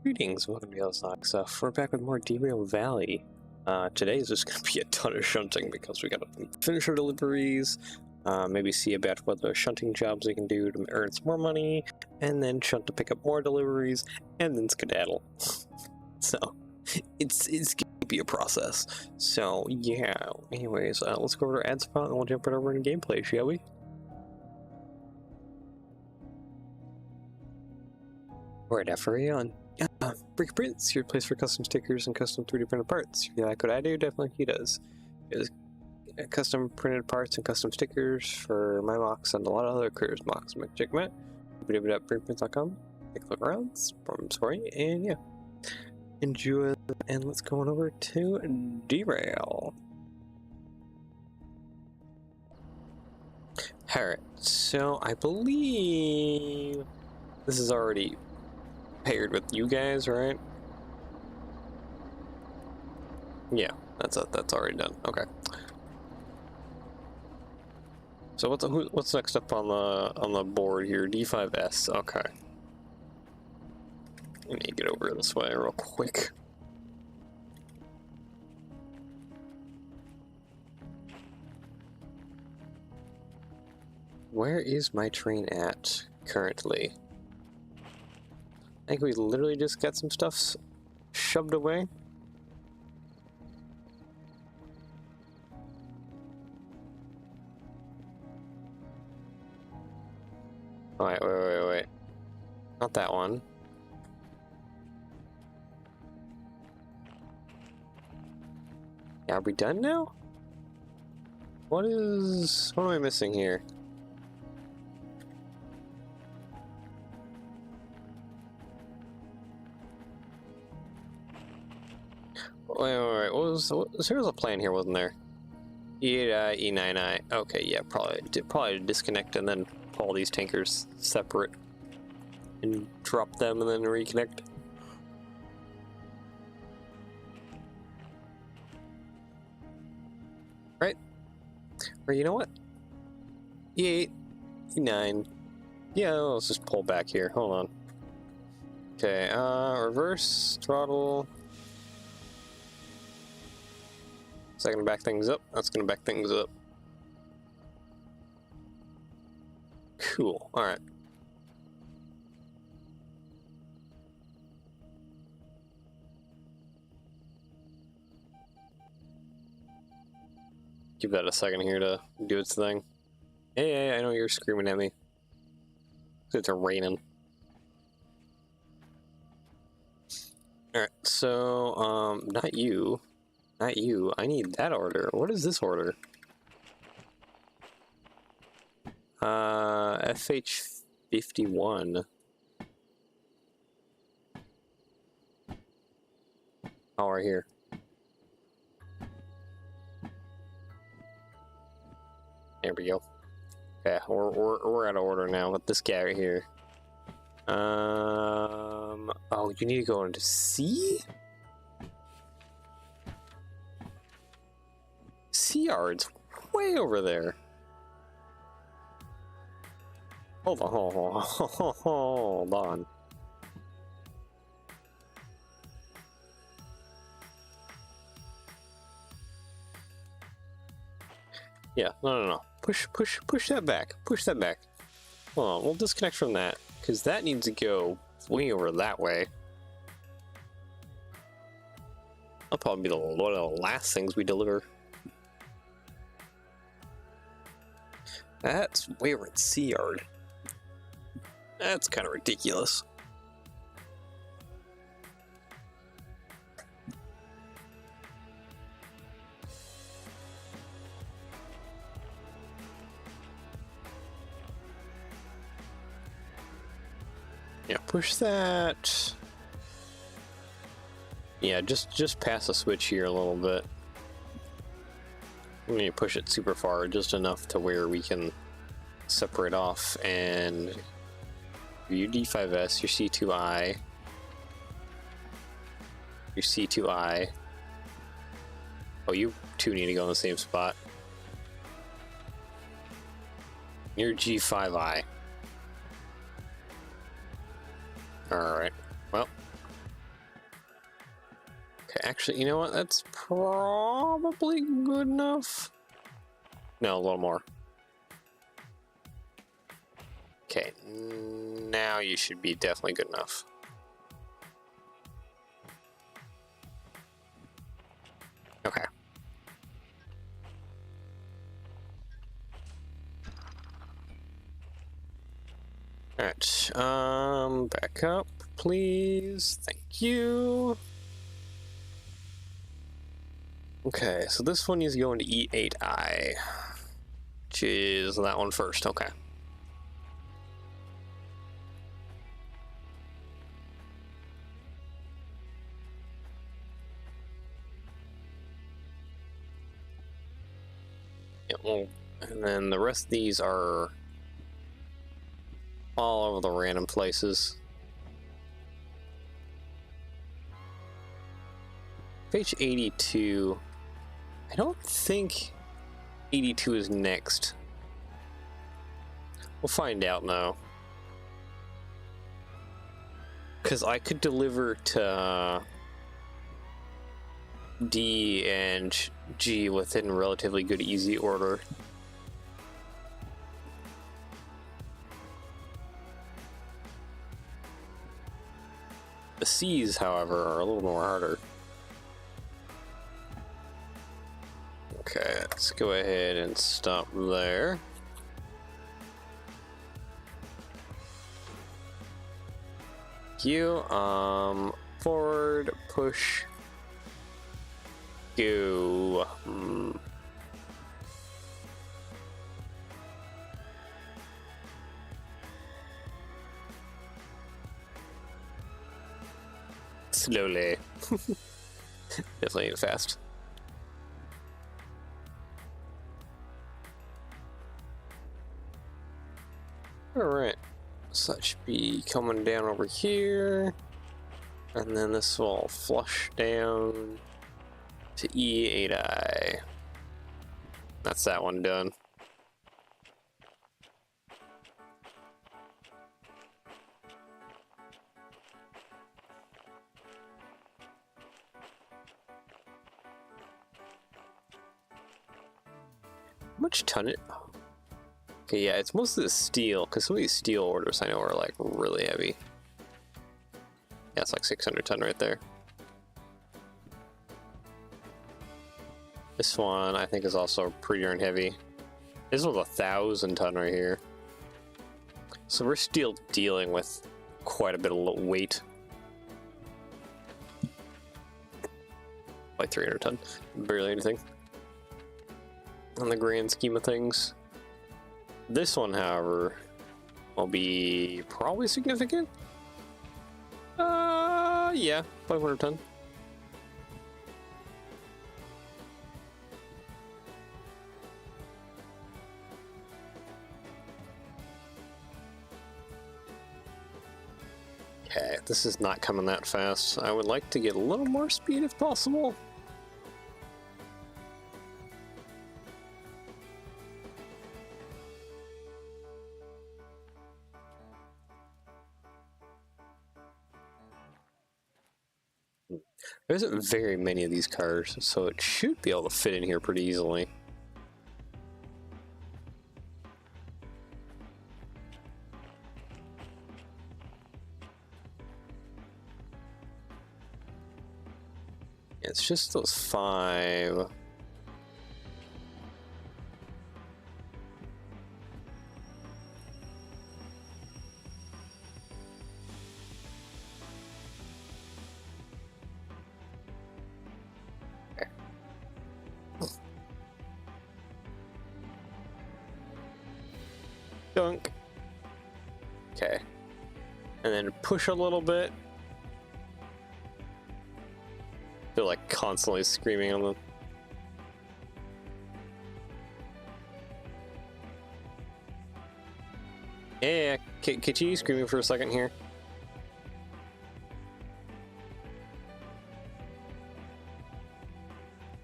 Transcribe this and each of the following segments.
Greetings, welcome to the Stock Stuff. We're back with more Derail Valley. Today is just going to be a ton of shunting because we got to finish our deliveries, maybe see about what the shunting jobs we can do to earn some more money, and then shunt to pick up more deliveries, and then skedaddle. So, it's going to be a process. So, yeah, anyways, let's go over to ad spot and we'll jump right over into gameplay, shall we? Alright, after we on. Brick Prints, your place for custom stickers and custom 3D printed parts. If you like what I do, definitely he does. There's custom printed parts and custom stickers for my mocks and a lot of other creators' mocks. Check them out. www.brickprints.com. Take a look around, from story, and yeah. Enjoy, and let's go on over to Derail. Alright, so I believe this is already paired with you guys, right? Yeah, that's already done. Okay. So what's next up on the board here? D5S. Okay. Let me get over this way real quick. Where is my train at currently? I think we literally just got some stuff shoved away. Oh, wait. Not that one. Yeah, are we done now? What am I missing here? Wait. There was a plan here, wasn't there? E9I. Okay, yeah, probably disconnect and then pull these tankers separate and drop them and then reconnect. Right? Or you know what? E8, E9. Yeah, let's just pull back here. Hold on. Okay, reverse throttle. Is that gonna back things up? That's gonna back things up. Cool. Alright. Give that a second here to do its thing. Hey, I know you're screaming at me. It's raining. Alright, so, not you. Not you. I need that order. What is this order? FH51. Oh, right here. There we go. Yeah, we're out of order now with this guy right here. Oh, you need to go into C? C yard's way over there. Hold on. Yeah, no. Push that back. Push that back. Hold on, we'll disconnect from that, because that needs to go way over that way. That'll probably be one of the last things we deliver. That's Wayward Sea Yard. That's kind of ridiculous. Yeah, push that. Yeah, just pass the switch here a little bit. I'm gonna push it super far, just enough to where we can separate off. And your D5S, your C2I, your C2I. Oh, you two need to go in the same spot. Your G5I. Alright, well. Okay, actually, you know what? That's probably good enough. No, a little more. Okay, now you should be definitely good enough. Okay. Alright, back up, please. Thank you. Okay, so this one is going to E8I, which is that one first. Okay. Yeah, well, and then the rest of these are all over the random places. Page 82. I don't think 82 is next. We'll find out now. Because I could deliver to D and G within relatively good, easy order. The C's, however, are a little more harder. Okay, let's go ahead and stop there. You, forward, push, go. Slowly. Definitely ain't fast. Alright, so that should be coming down over here, and then this will flush down to E8I. That's that one done. How much tonnage? Okay, yeah, it's mostly the steel, because some of these steel orders I know are like really heavy. Yeah, it's like 600 ton right there. This one I think is also pretty darn heavy. This one's 1,000 ton right here. So we're still dealing with quite a bit of weight. Like 300 ton, barely anything. On the grand scheme of things. This one, however, will be probably significant. Yeah, 500 ton. Okay, this is not coming that fast. I would like to get a little more speed if possible. There isn't very many of these cars, so it should be able to fit in here pretty easily. It's just those 5. Dunk. Okay. And then push a little bit. They're like constantly screaming on them. Yeah, continue screaming for a second here.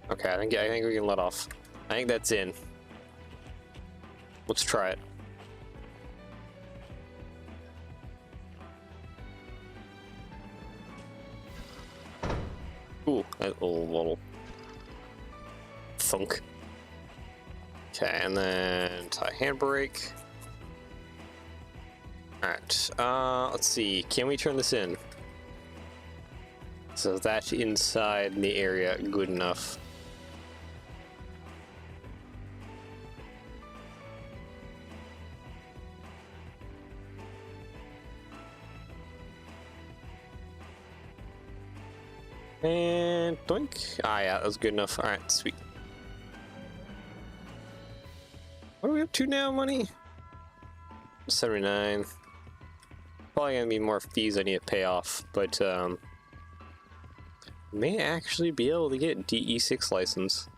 Okay, I think we can let off. I think that's in. Let's try it. Ooh, that little thunk. Okay, and then tie handbrake. Alright, let's see. Can we turn this in? So that's inside the area good enough. And doink. Ah, yeah, that was good enough. Alright, sweet. What are we up to now, money? 79. Probably gonna be more fees I need to pay off, but may actually be able to get DE6 license.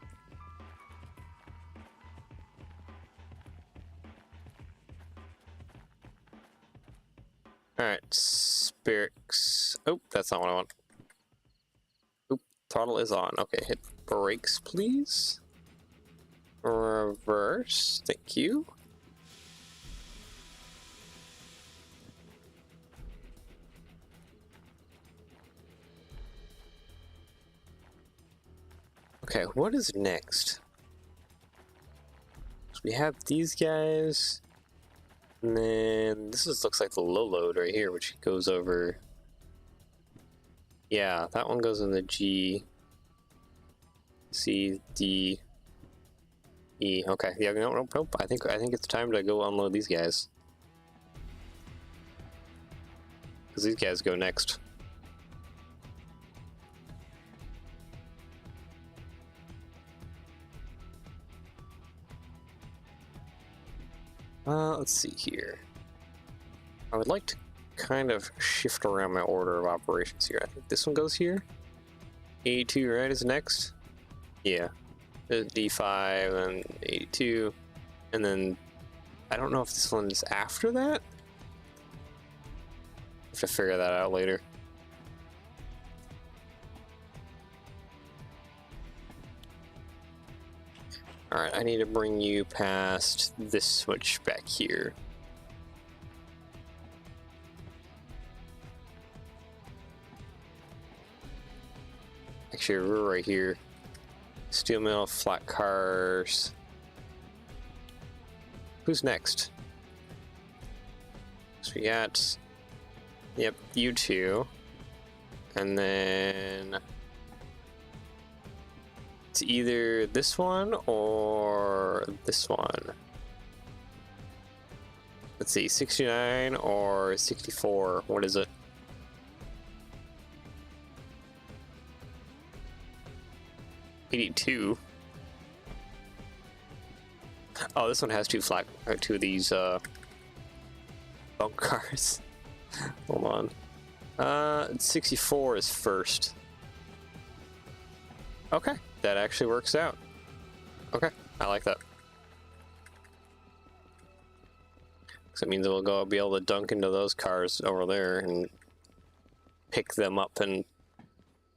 Alright, Spirix. Oh, that's not what I want. Oop, throttle is on. Okay, hit brakes, please. Reverse, thank you. Okay, what is next? So we have these guys, and then this looks like the low load right here, which goes over. Yeah, that one goes in the G, C, D, E. Okay, yeah, nope. I think it's time to go unload these guys, because these guys go next. Let's see here. I would like to kind of shift around my order of operations here. I think this one goes here. 82, right, is next? Yeah. D5 and 82. And then I don't know if this one is after that. I have to figure that out later. Alright, I need to bring you past this switch back here. Actually, we're right here. Steel mill, flat cars. Who's next? So we got, yep, you two. And then it's either this one or this one. Let's see, 69 or 64. What is it? $82. Oh, this one has two of these bunk cars. Hold on. 64 is first. Okay, that actually works out. Okay, I like that. So it means we'll be able to dunk into those cars over there and pick them up and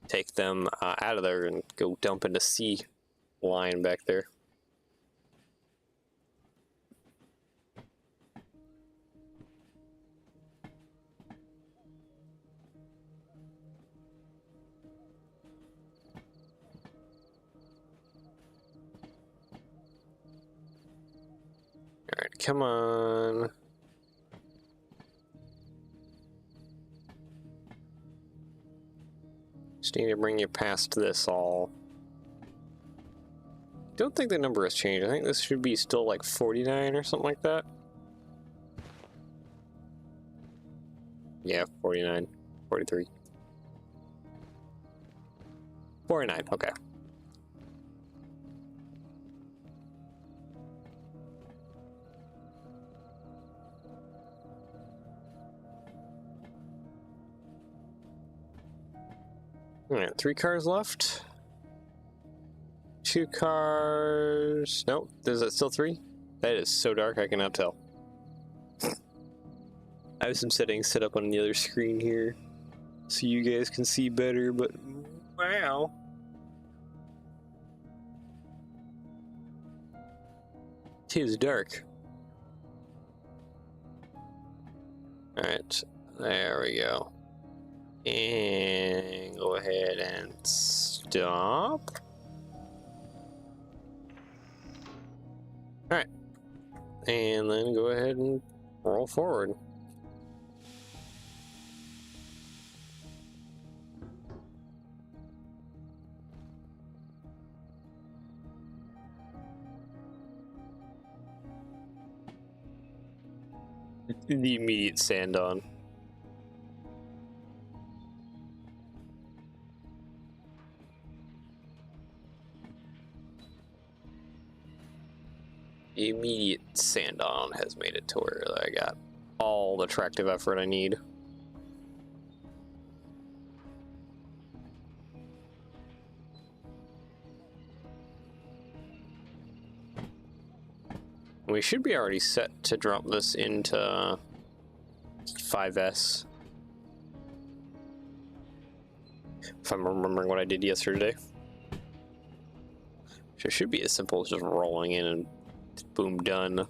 take them out of there and go dump into C line back there. Alright, come on. Just need to bring you past this all. Don't think the number has changed. I think this should be still like 49 or something like that. Yeah, 49, 43. 49, okay. Alright, 3 cars left. 2 cars. Nope, is it still 3? That is so dark I cannot tell. I have some settings set up on the other screen here so you guys can see better, but wow. It is dark. Alright, there we go. And go ahead and stop. Alright. And then go ahead and roll forward. The immediate sand on. Immediate sand on has made it to where I got all the tractive effort I need. We should be already set to drop this into 5S. If I'm remembering what I did yesterday. So it should be as simple as just rolling in and boom, done.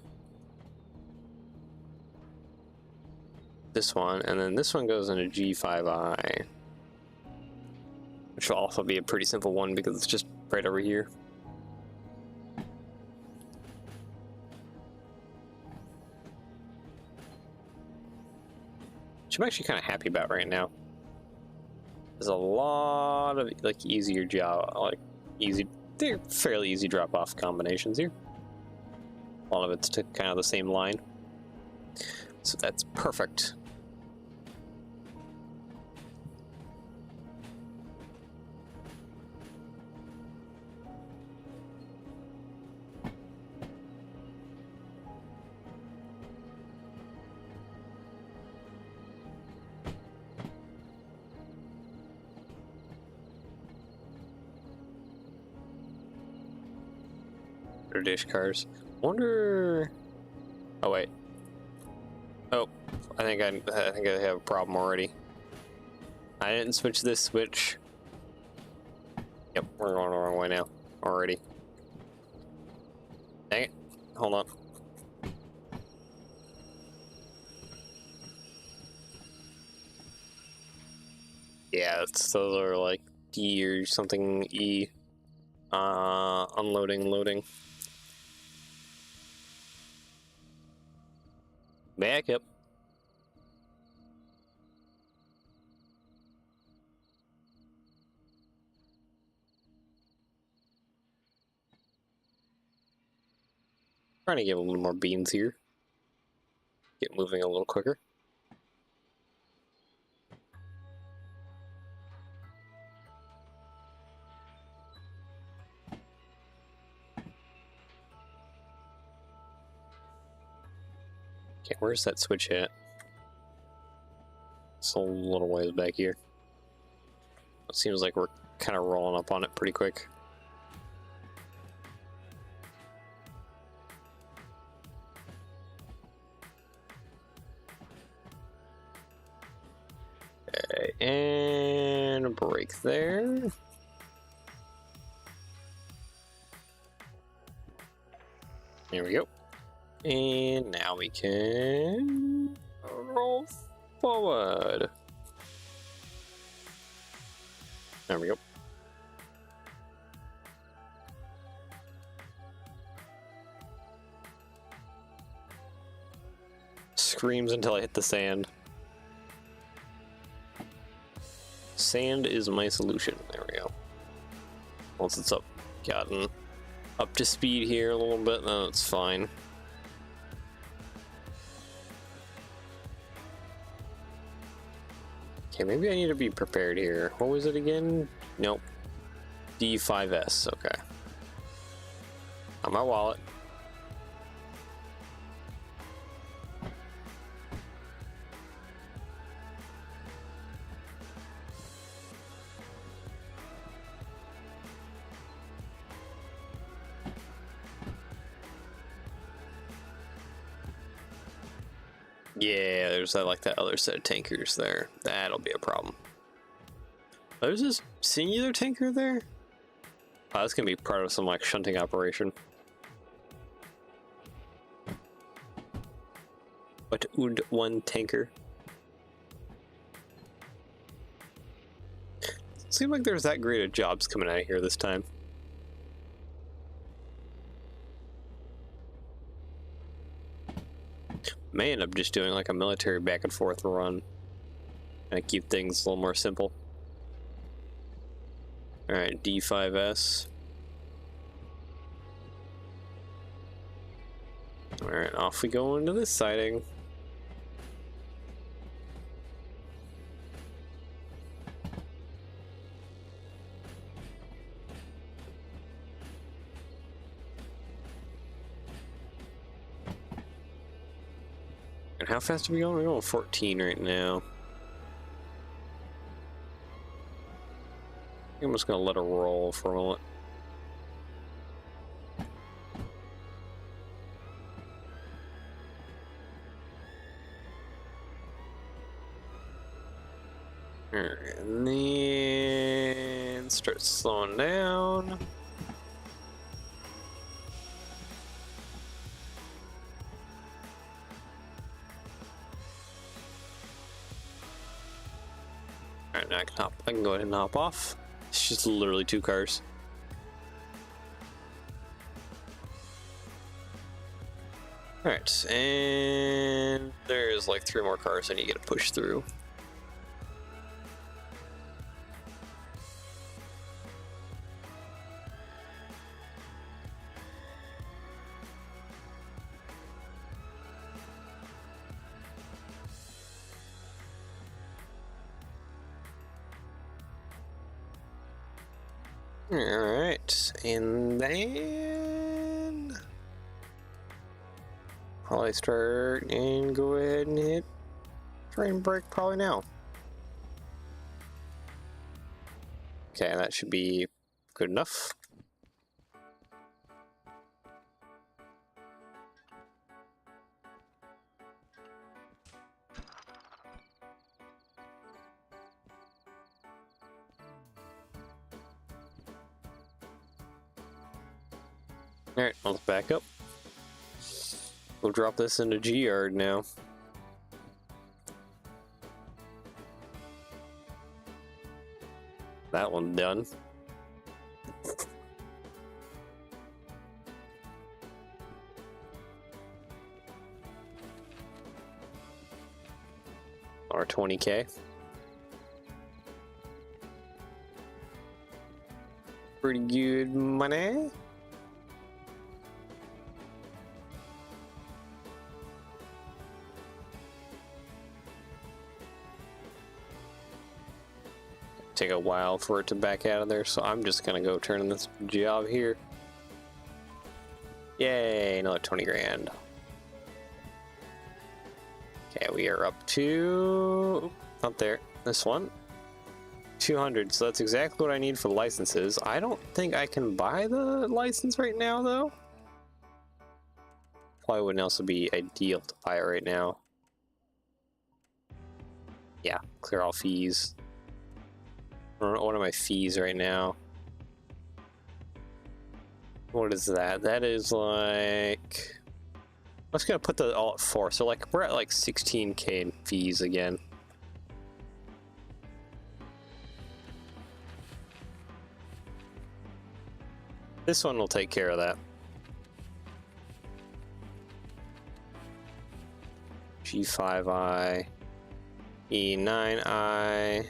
This one, and then this one goes into G5I. Which will also be a pretty simple one because it's just right over here. Which I'm actually kind of happy about right now. There's a lot of like easier job, like they're fairly easy drop-off combinations here. A lot of it's to kind of the same line, so that's perfect. Dish cars. Wonder. Oh wait. Oh, I think I have a problem already. I didn't switch this switch. Yep, we're going the wrong way now already. Dang it! Hold on. Yeah, those are like D or something E. Unloading, loading. Back up. Trying to get a little more beans here. Get moving a little quicker. Okay, where's that switch at? It's a little ways back here. It seems like we're kind of rolling up on it pretty quick. Okay, and a break there. There we go. And now we can roll forward. There we go. Screams until I hit the sand. sand is my solution. There we go. Once it's gotten up to speed here a little bit, then it's fine. Okay, maybe I need to be prepared here. What was it again? Nope. D5S, okay. On my wallet. Yeah, there's that, like that other set of tankers there. That'll be a problem. There's this singular tanker there? Oh, that's gonna be part of some like shunting operation. What would one tanker? Seems like there's that great of jobs coming out of here this time. May end up just doing like a military back and forth run and keep things a little more simple. Alright, D5S. Alright, off we go into this siding. And how fast are we going? We're going 14 right now. I'm just gonna let it roll for a moment. Alright, and then start slowing down. Alright, now I can go ahead and hop off. It's just literally 2 cars. Alright, and there's like 3 more cars I need to get to push through. Alright, and then probably start and go ahead and hit frame break probably now. Okay, that should be good enough. Alright, let's back up. We'll drop this into G-Yard now. That one done. Our 20K. Pretty good money. Take a while for it to back out of there, so I'm just gonna go turn in this job here. Yay, another 20 grand. Okay, we are up to, not there, this one. 200, so that's exactly what I need for the licenses. I don't think I can buy the license right now, though. Probably wouldn't also be ideal to buy it right now. Yeah, clear all fees. What are my fees right now? What is that? That is like... I'm just gonna put the all at 4, so like we're at like 16K in fees again. This one will take care of that. G5I, E9I.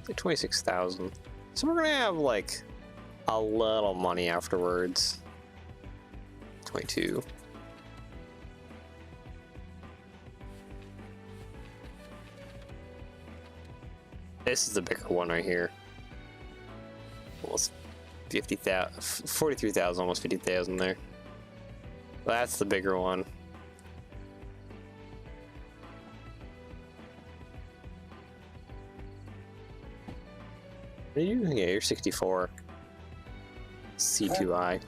like 26,000. So we're gonna have like a little money afterwards. 22. This is the bigger one right here. Almost 50,000, 43,000, almost 50,000 there. That's the bigger one. Are you? Yeah, you're 64. C2I.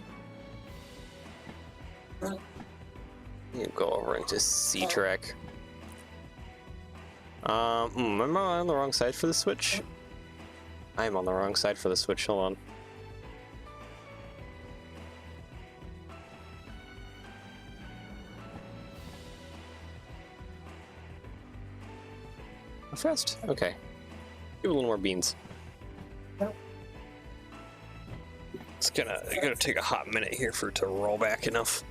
You go over into C-Track. Am I on the wrong side for the switch? I am on the wrong side for the switch, hold on. How fast? Okay. Give it a little more beans. It's gonna take a hot minute here for it to roll back enough.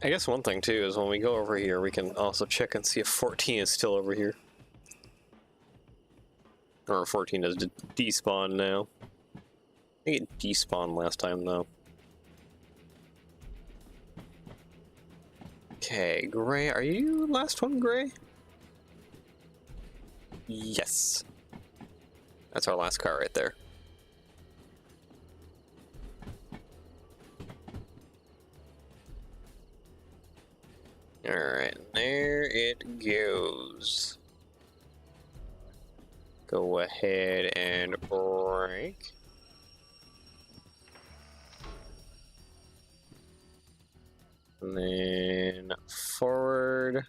I guess one thing too is when we go over here, we can also check and see if 14 is still over here. Or 14 is despawned now. I think it despawned last time though. Okay, Gray, are you last one, Gray? Yes. That's our last car right there. Alright, there it goes. Go ahead and brake. And then forward.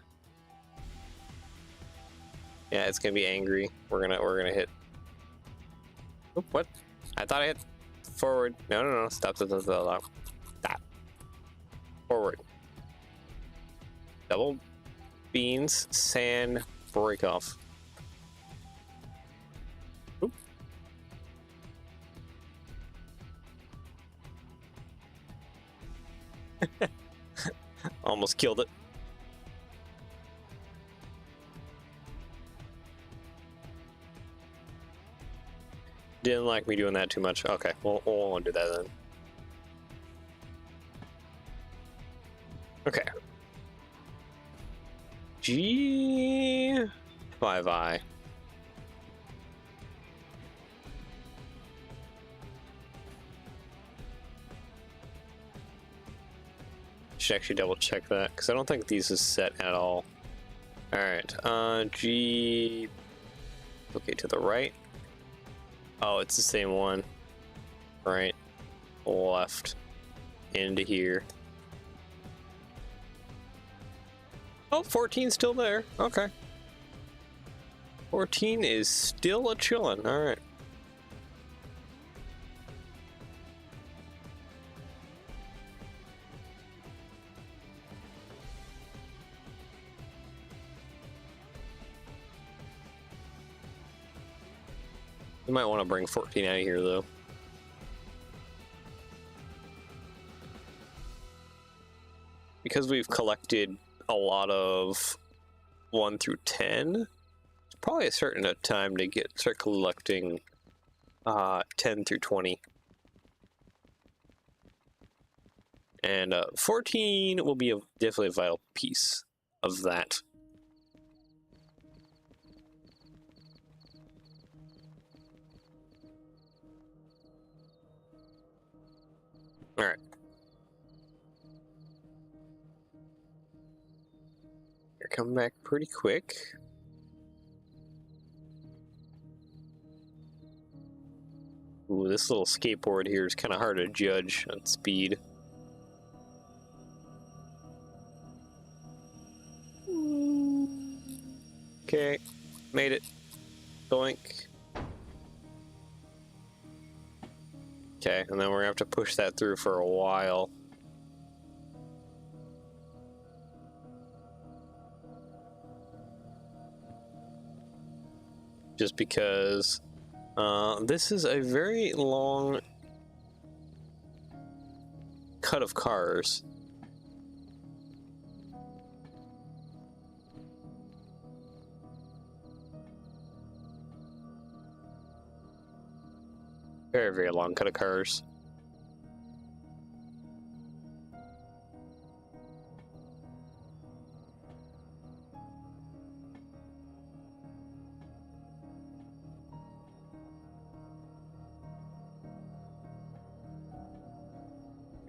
Yeah, it's gonna be angry. We're gonna hit. Oop, what? I thought I hit forward. No. Stop. Stop. Forward. Double beans, sand, break off. Oop. Almost killed it. Didn't like me doing that too much. Okay, we'll won't do that then. Okay. G5I. Should actually double check that because I don't think these is set at all. All right, G. Okay, to the right. Oh, it's the same one. Right, left, into here. Oh, 14's still there. Okay. 14 is still a chillin'. All right. You might want to bring 14 out of here, though. Because we've collected a lot of 1 through 10, it's probably a certain time to start collecting 10 through 20. And 14 will be definitely a vital piece of that. All right. You're coming back pretty quick. Ooh, this little skateboard here is kind of hard to judge on speed. Okay, made it. Doink. Okay, and then we're gonna have to push that through for a while. just because this is a very long cut of cars. Very, very long cut of cars.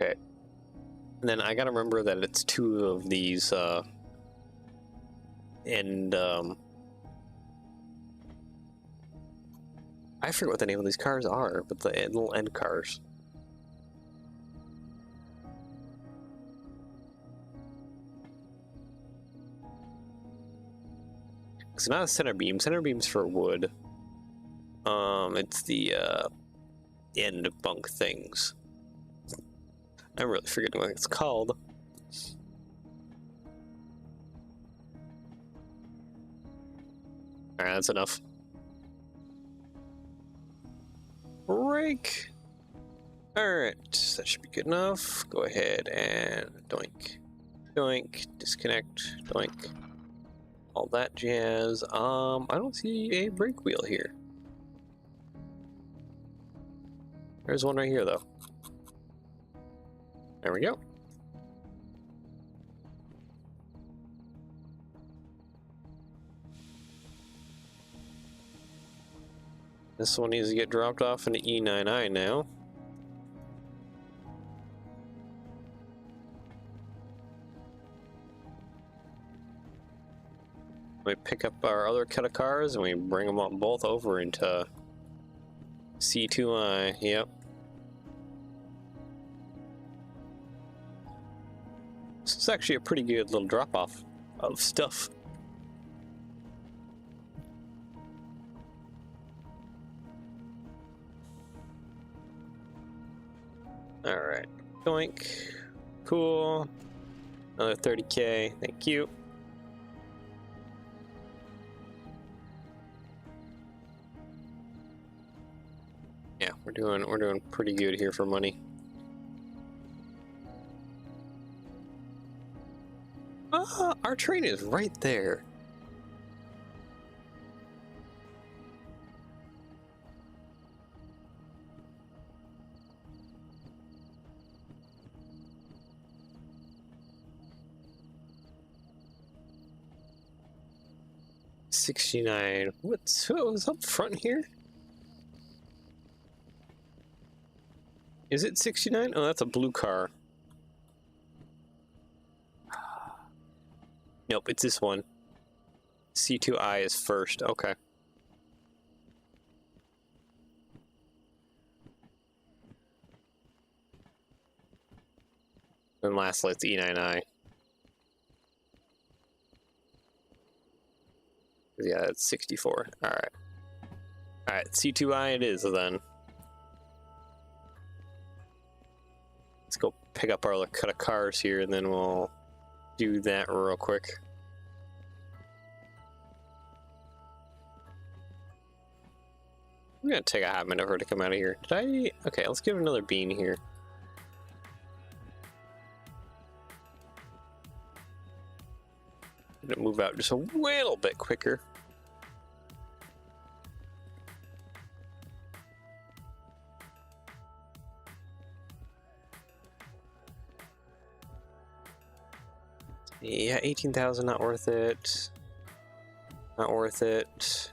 Okay. And then I gotta remember that it's two of these, I forget what the name of these cars are, but the little end cars. It's not a center beam. Center beam's for wood. It's the end bunk things. I'm really forgetting what it's called. Alright, that's enough. Break. Alright, that should be good enough. Go ahead and doink. Doink. Disconnect. Doink. All that jazz. I don't see a brake wheel here. There's one right here, though. There we go. This one needs to get dropped off into E9I now. We pick up our other cut of cars and we bring them up both over into C2I. Yep. This is actually a pretty good little drop-off of stuff. Alright. Doink. Cool. Another 30K. Thank you. Yeah, we're doing pretty good here for money. Ah, our train is right there. $69. What's up front here? Is it 69? Oh, that's a blue car. Nope, it's this one. C2I is first. Okay. And lastly, it's E9I. Yeah, it's 64. Alright. Alright, C2I it is then. Let's go pick up our other cut of cars here and then we'll do that real quick. I'm gonna take a hot minute for her to come out of here. Did I? Okay, let's give it another bean here. I'm gonna move out just a little bit quicker. Yeah, 18,000, not worth it. Not worth it.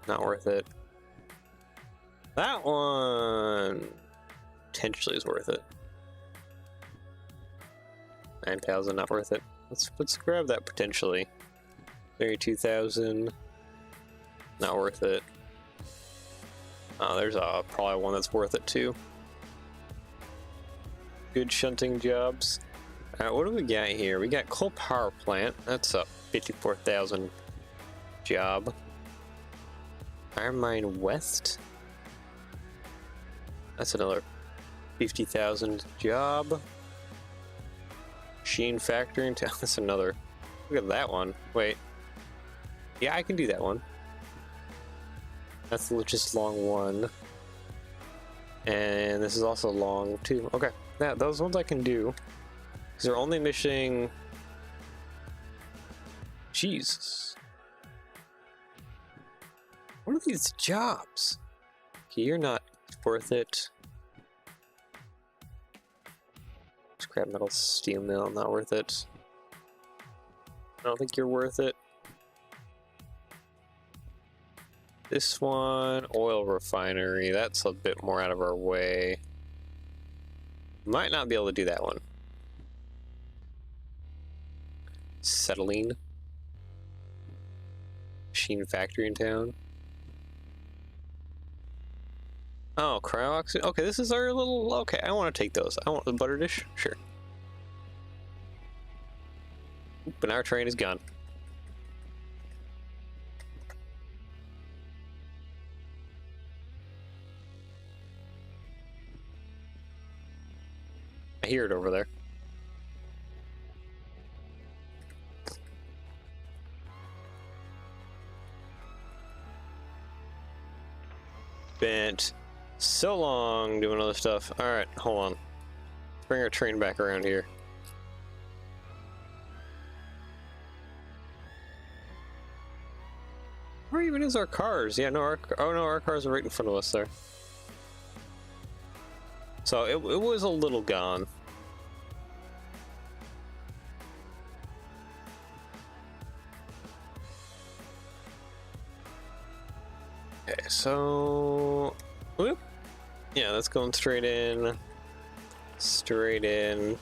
Not worth it. That one potentially is worth it. 9,000, not worth it. Let's grab that potentially. 32,000, not worth it. Oh, there's probably one that's worth it too. Good shunting jobs. Alright, what do we got here? We got coal power plant. That's a 54,000 job. Iron mine west. That's another 50,000 job. Machine factory in town. That's another. Look at that one. Wait. Yeah, I can do that one. That's just long 1. And this is also long 2. Okay, yeah, those ones I can do. Because they're only missing... Jesus. What are these jobs? Okay, you're not worth it. Scrap metal steel mill, not worth it. I don't think you're worth it. This one, oil refinery, that's a bit more out of our way. Might not be able to do that one. Acetylene. Machine factory in town. Oh, cryo-oxygen. Okay, this is our little... Okay, I want to take those. I want the butter dish. Sure. But our train is gone. I hear it over there. Spent so long doing other stuff. Alright, hold on. Let's bring our train back around here. Where even is our cars? Yeah, no, our cars are right in front of us there. So it was a little gone. Okay, so... Whoop. Yeah, that's going straight in. Straight in.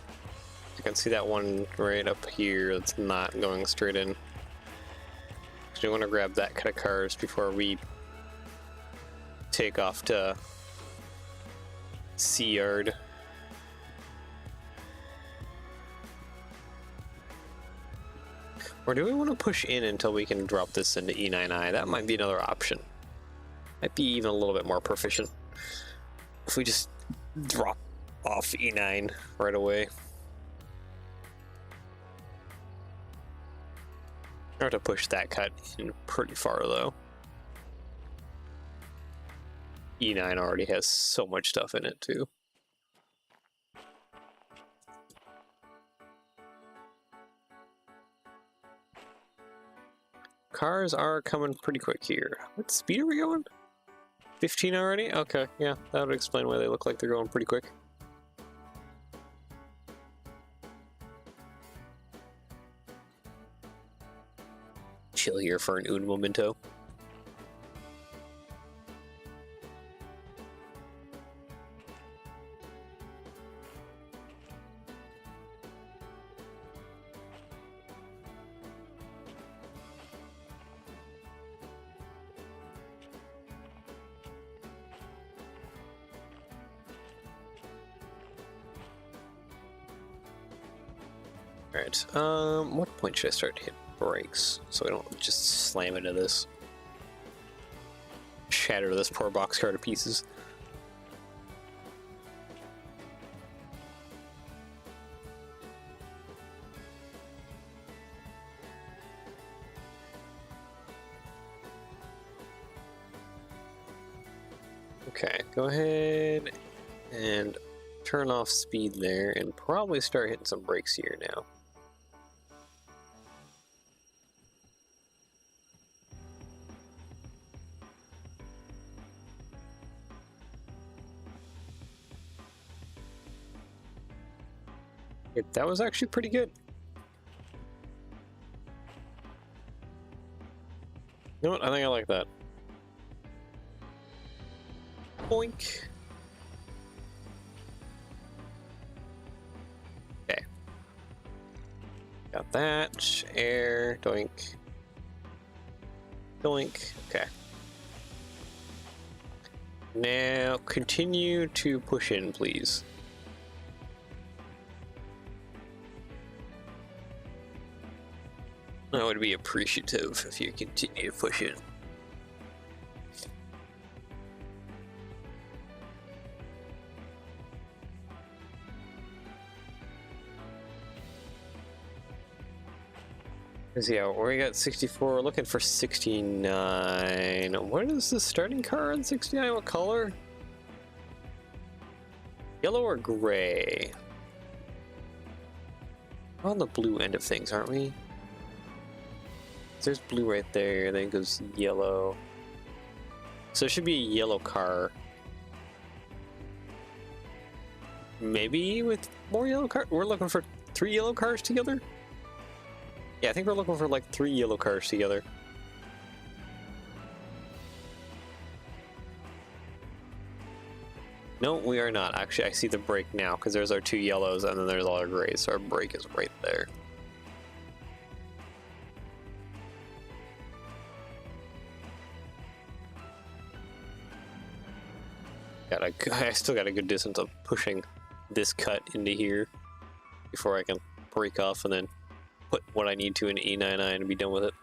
I can see that one right up here that's not going straight in. So we want to grab that kind of cars before we take off to Sea Yard. Or do we want to push in until we can drop this into E9I? That might be another option. Might be even a little bit more proficient if we just drop off E9 right away. I have to push that cut in pretty far though. E9 already has so much stuff in it too. Cars are coming pretty quick here. What speed are we going? 15 already? Okay, yeah, that would explain why they look like they're going pretty quick. Chill here for an un momento. Alright, what point should I start to hit brakes so I don't just slam into this? Shatter this poor boxcar to pieces. Okay, go ahead and turn off speed there and probably start hitting some brakes here now. That was actually pretty good. You know what? I think I like that. Boink. Okay. Got that. Air. Doink. Doink. Okay. Now continue to push in, please. I would be appreciative if you continue to push in. Cause yeah, we got 64. We're looking for 69. What is the starting car on 69? What color? Yellow or gray? We're on the blue end of things, aren't we? There's blue right there. Then it goes yellow. So it should be a yellow car. Maybe with more yellow cars. We're looking for 3 yellow cars together. Yeah, I think we're looking for like 3 yellow cars together. No, we are not. Actually, I see the brake now because there's our 2 yellows and then there's all our grays. So our brake is right there. I still got a good distance of pushing this cut into here before I can break off and then put what I need to in E99 and be done with it.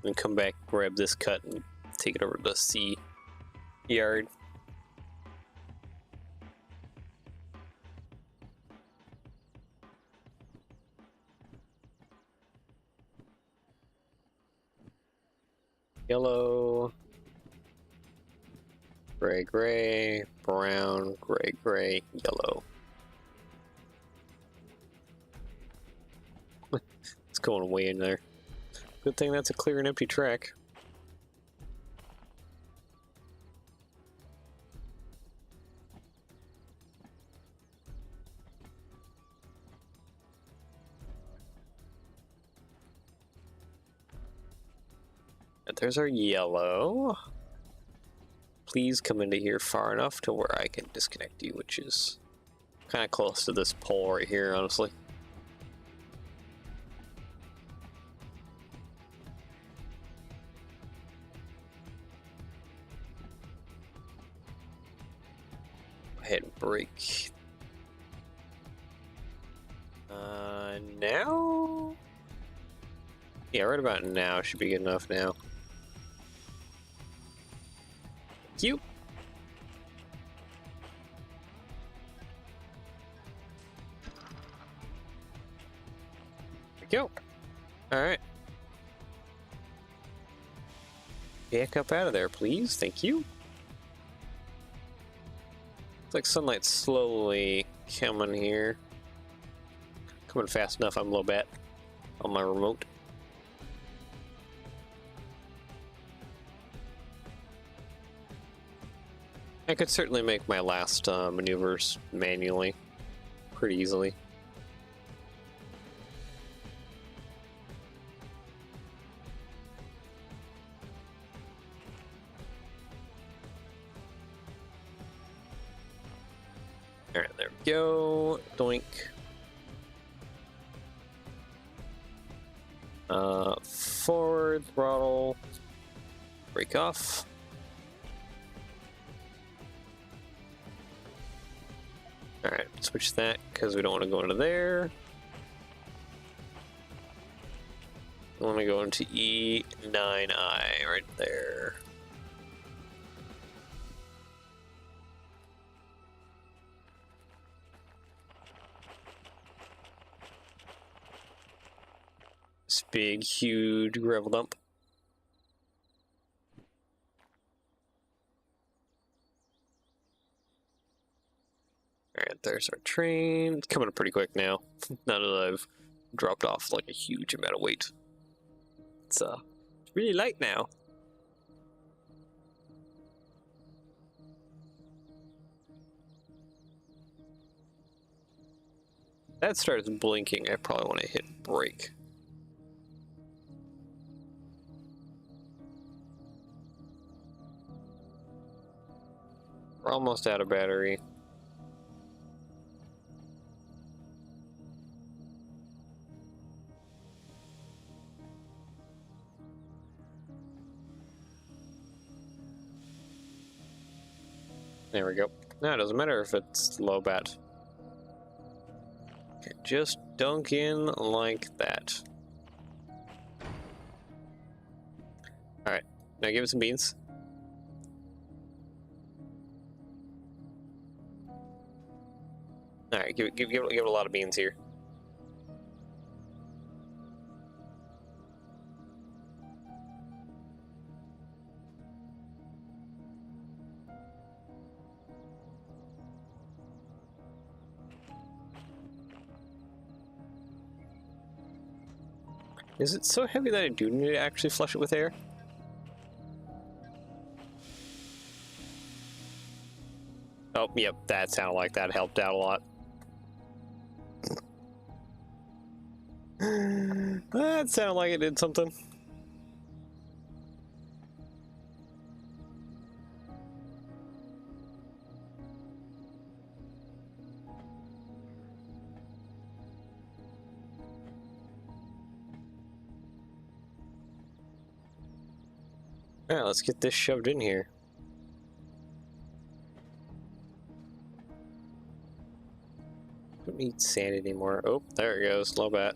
And come back, grab this cut, and take it over to the C yard. Yellow, gray, gray, brown, gray, gray, yellow. It's going way in there. Good thing that's a clear and empty track. And there's our yellow. Please come into here far enough to where I can disconnect you, which is kind of close to this pole right here, honestly. Go ahead and brake. Now? Yeah, right about now should be good enough now. Thank you. There we go. Alright. Back up out of there, please. Thank you. It's like sunlight's slowly coming here. Coming fast enough, I'm low bat on my remote. I could certainly make my last maneuvers manually pretty easily. Alright, there we go. Doink. Forward throttle. Brake off. Alright, switch that because we don't want to go into there. We want to go into E9I right there. This big, huge gravel dump. Alright, there's our train. It's coming up pretty quick now. Now that I've dropped off like a huge amount of weight. It's really light now. That starts blinking. I probably want to hit brake. We're almost out of battery. There we go. Now it doesn't matter if it's low bat. Okay, just dunk in like that. Alright, now give it some beans. Alright, give it a lot of beans here. Is it so heavy that I do need to actually flush it with air? Oh, yep, that sounded like that helped out a lot. That sounded like it did something. Alright, let's get this shoved in here. Don't need sand anymore. Oh, there it goes, low bat.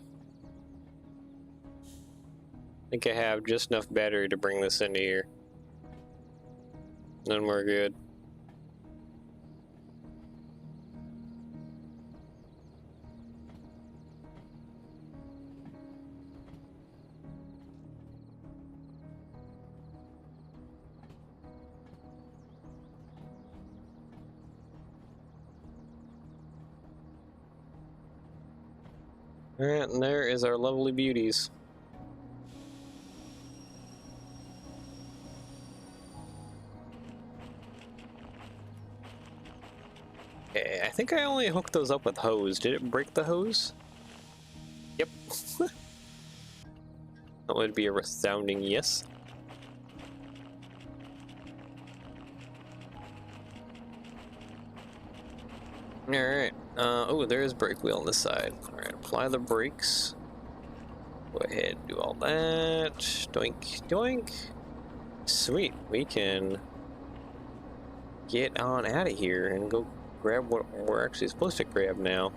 I think I have just enough battery to bring this into here. Then we're good. Alright, and there is our lovely beauties. Okay, I think I only hooked those up with hose. Did it break the hose? Yep. That would be a resounding yes. Alright. Oh, there is brake wheel on this side. Alright, apply the brakes. Go ahead and do all that. Doink, doink. Sweet, we can get on out of here and go grab what we're actually supposed to grab now.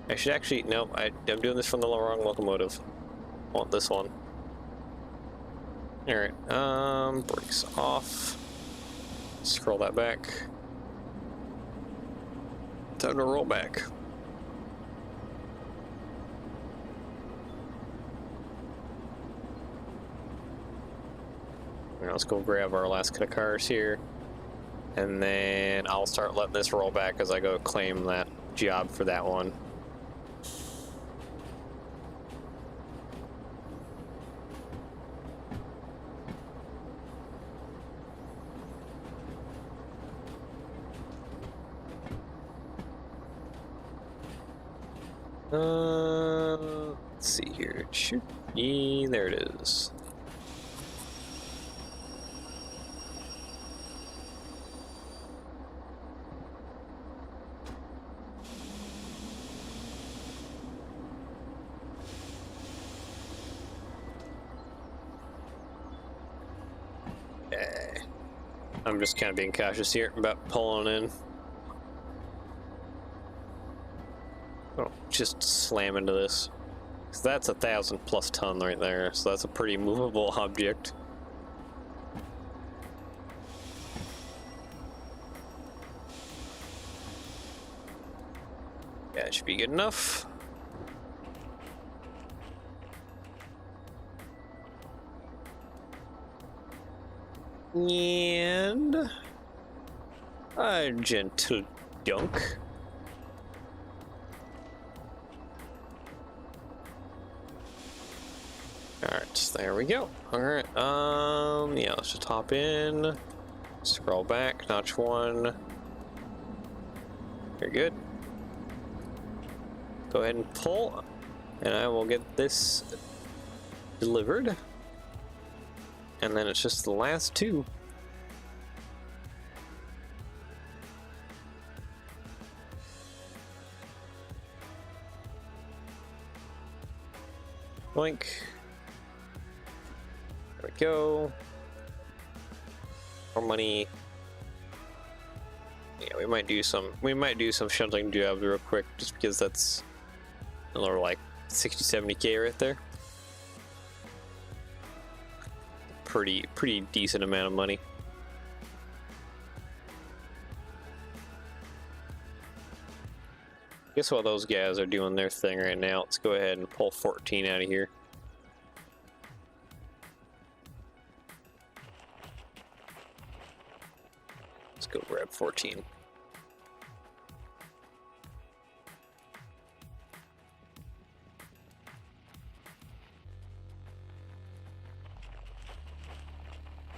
I should actually, no, I'm doing this from the wrong locomotive. I want this one. Alright, brakes off. Scroll that back. Time to roll back. Alright, let's go grab our last cut of cars here. And then I'll start letting this roll back as I go claim that job for that one. Let's see here. Shoot. Yeah, there it is. Okay. I'm just kind of being cautious here about pulling in. Oh, just slam into this. So that's 1,000+ ton right there, so that's a pretty movable object. Yeah, it should be good enough. And a gentle dunk. Alright, there we go. Alright, yeah, let's just hop in. Scroll back, notch one. You're good. Go ahead and pull, and I will get this delivered. And then it's just the last two. Boink. There we go. More money. Yeah, we might do some shunting jobs real quick, just because that's another like 60-70K right there. Pretty decent amount of money. Guess while those guys are doing their thing right now, let's go ahead and pull 14 out of here. Let's go grab 14.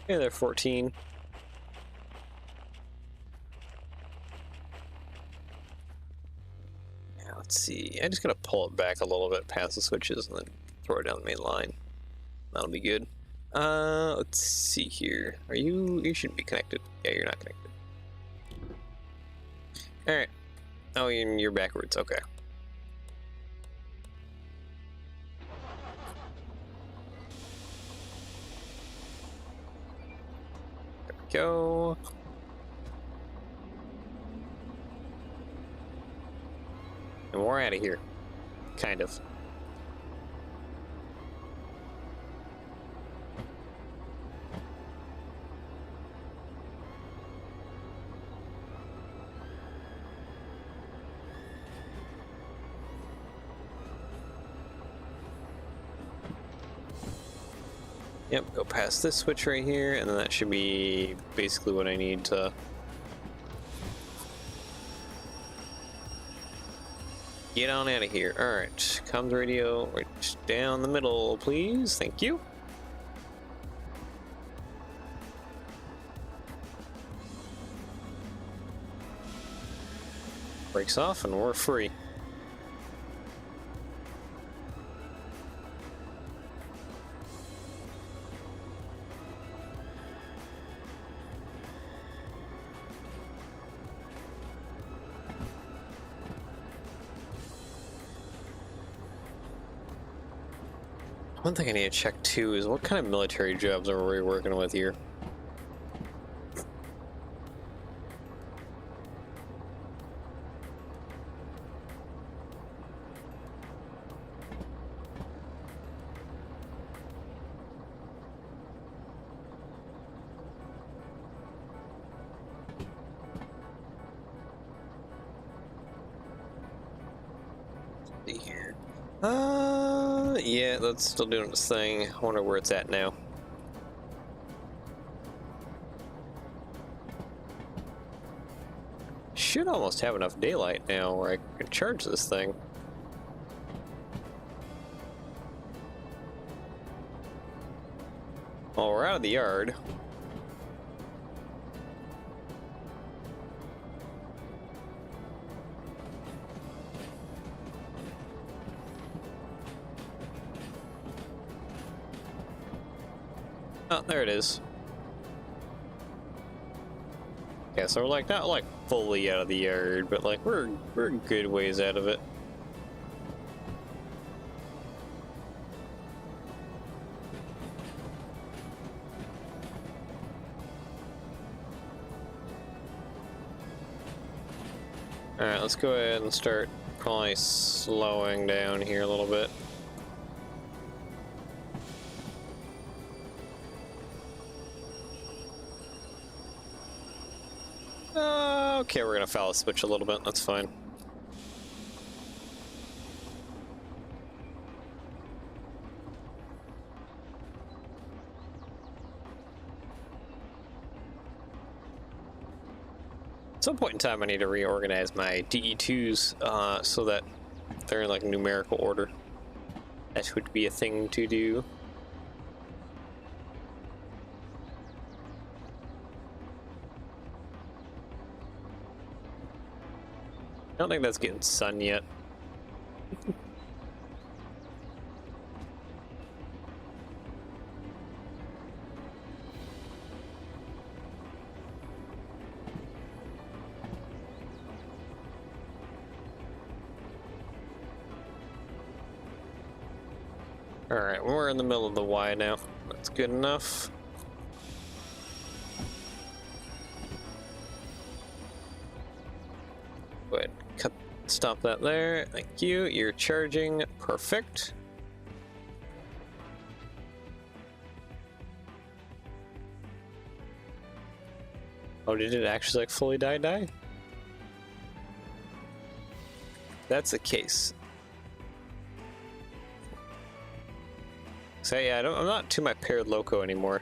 Yeah, they're 14. Yeah, let's see. I just gotta pull it back a little bit past the switches and then throw it down the main line. That'll be good. Let's see here. Are you? You shouldn't be connected. Yeah, you're not connected. All right. Oh, you're backwards. Okay. There we go. And we're out of here. Kind of. Yep, go past this switch right here, and then that should be basically what I need to... get on out of here. Alright, comms radio right down the middle, please. Thank you. Brakes off, and we're free. One thing I need to check too is what kind of military jobs are we working with here? Let's see here. Yeah, that's still doing its thing. I wonder where it's at now. Should almost have enough daylight now where I can charge this thing. Well, we're out of the yard. Oh, there it is. Yeah, so we're like not like fully out of the yard, but like we're a good ways out of it. All right, let's go ahead and start probably slowing down here a little bit. Okay, we're gonna foul the switch a little bit. That's fine. At some point in time, I need to reorganize my DE2s so that they're in like numerical order. That would be a thing to do. I don't think that's getting sun yet. Alright, we're in the middle of the Y now. That's good enough. Go ahead, stop that there. Thank you. You're charging. Perfect. Oh, did it actually like fully die? That's the case. So yeah, I'm not to my paired loco anymore.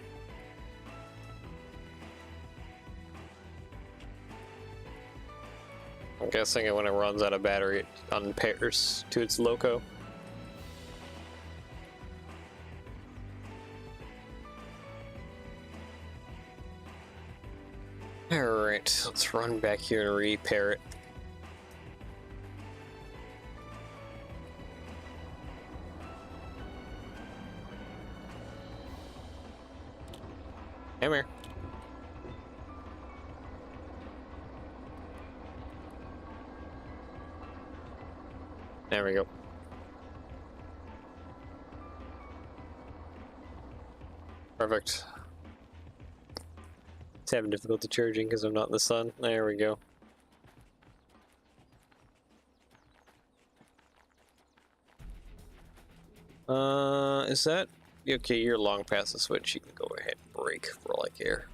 I'm guessing when it runs out of battery, it unpairs to its loco. Alright, let's run back here and repair it. Come here. There we go. Perfect. It's having difficulty charging because I'm not in the sun. There we go. Is that... Okay, you're long past the switch. You can go ahead and brake for all I care.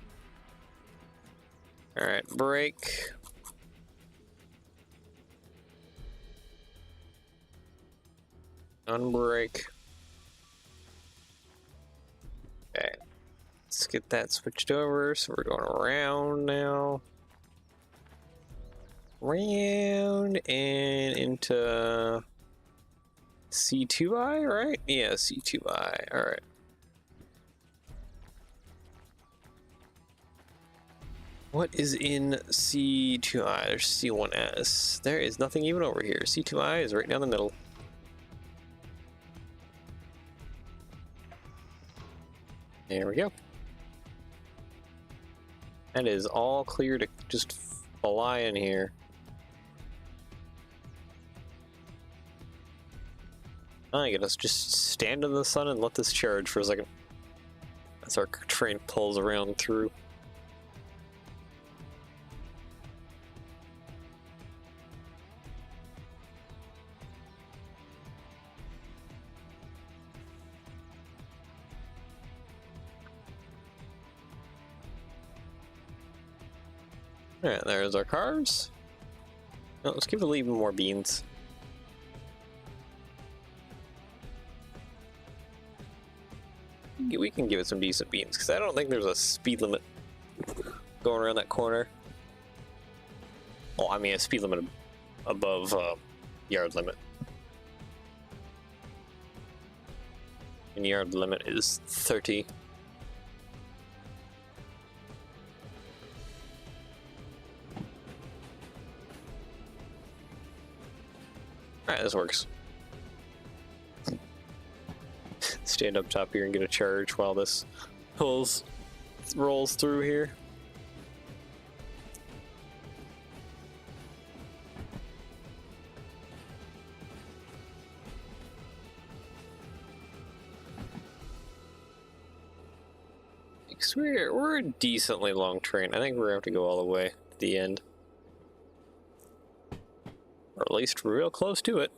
Alright, brake. Unbrake. Okay. Let's get that switched over. So we're going around now. Round and into C2I, right? Yeah, C2I. Alright. What is in C2I? There's C1S. There is nothing even over here. C2I is right down the middle. There we go. That is all clear to just fly in here. I guess just stand in the sun and let this charge for a second. As our train pulls around through. Alright, there's our cars. Now, let's give it even more beans. We can give it some decent beans, because I don't think there's a speed limit going around that corner. Oh, I mean a speed limit above yard limit. And yard limit is 30. Alright, this works. Stand up top here and get a charge while this rolls through here. Because we're a decently long train. I think we're gonna have to go all the way to the end. Or at least real close to it.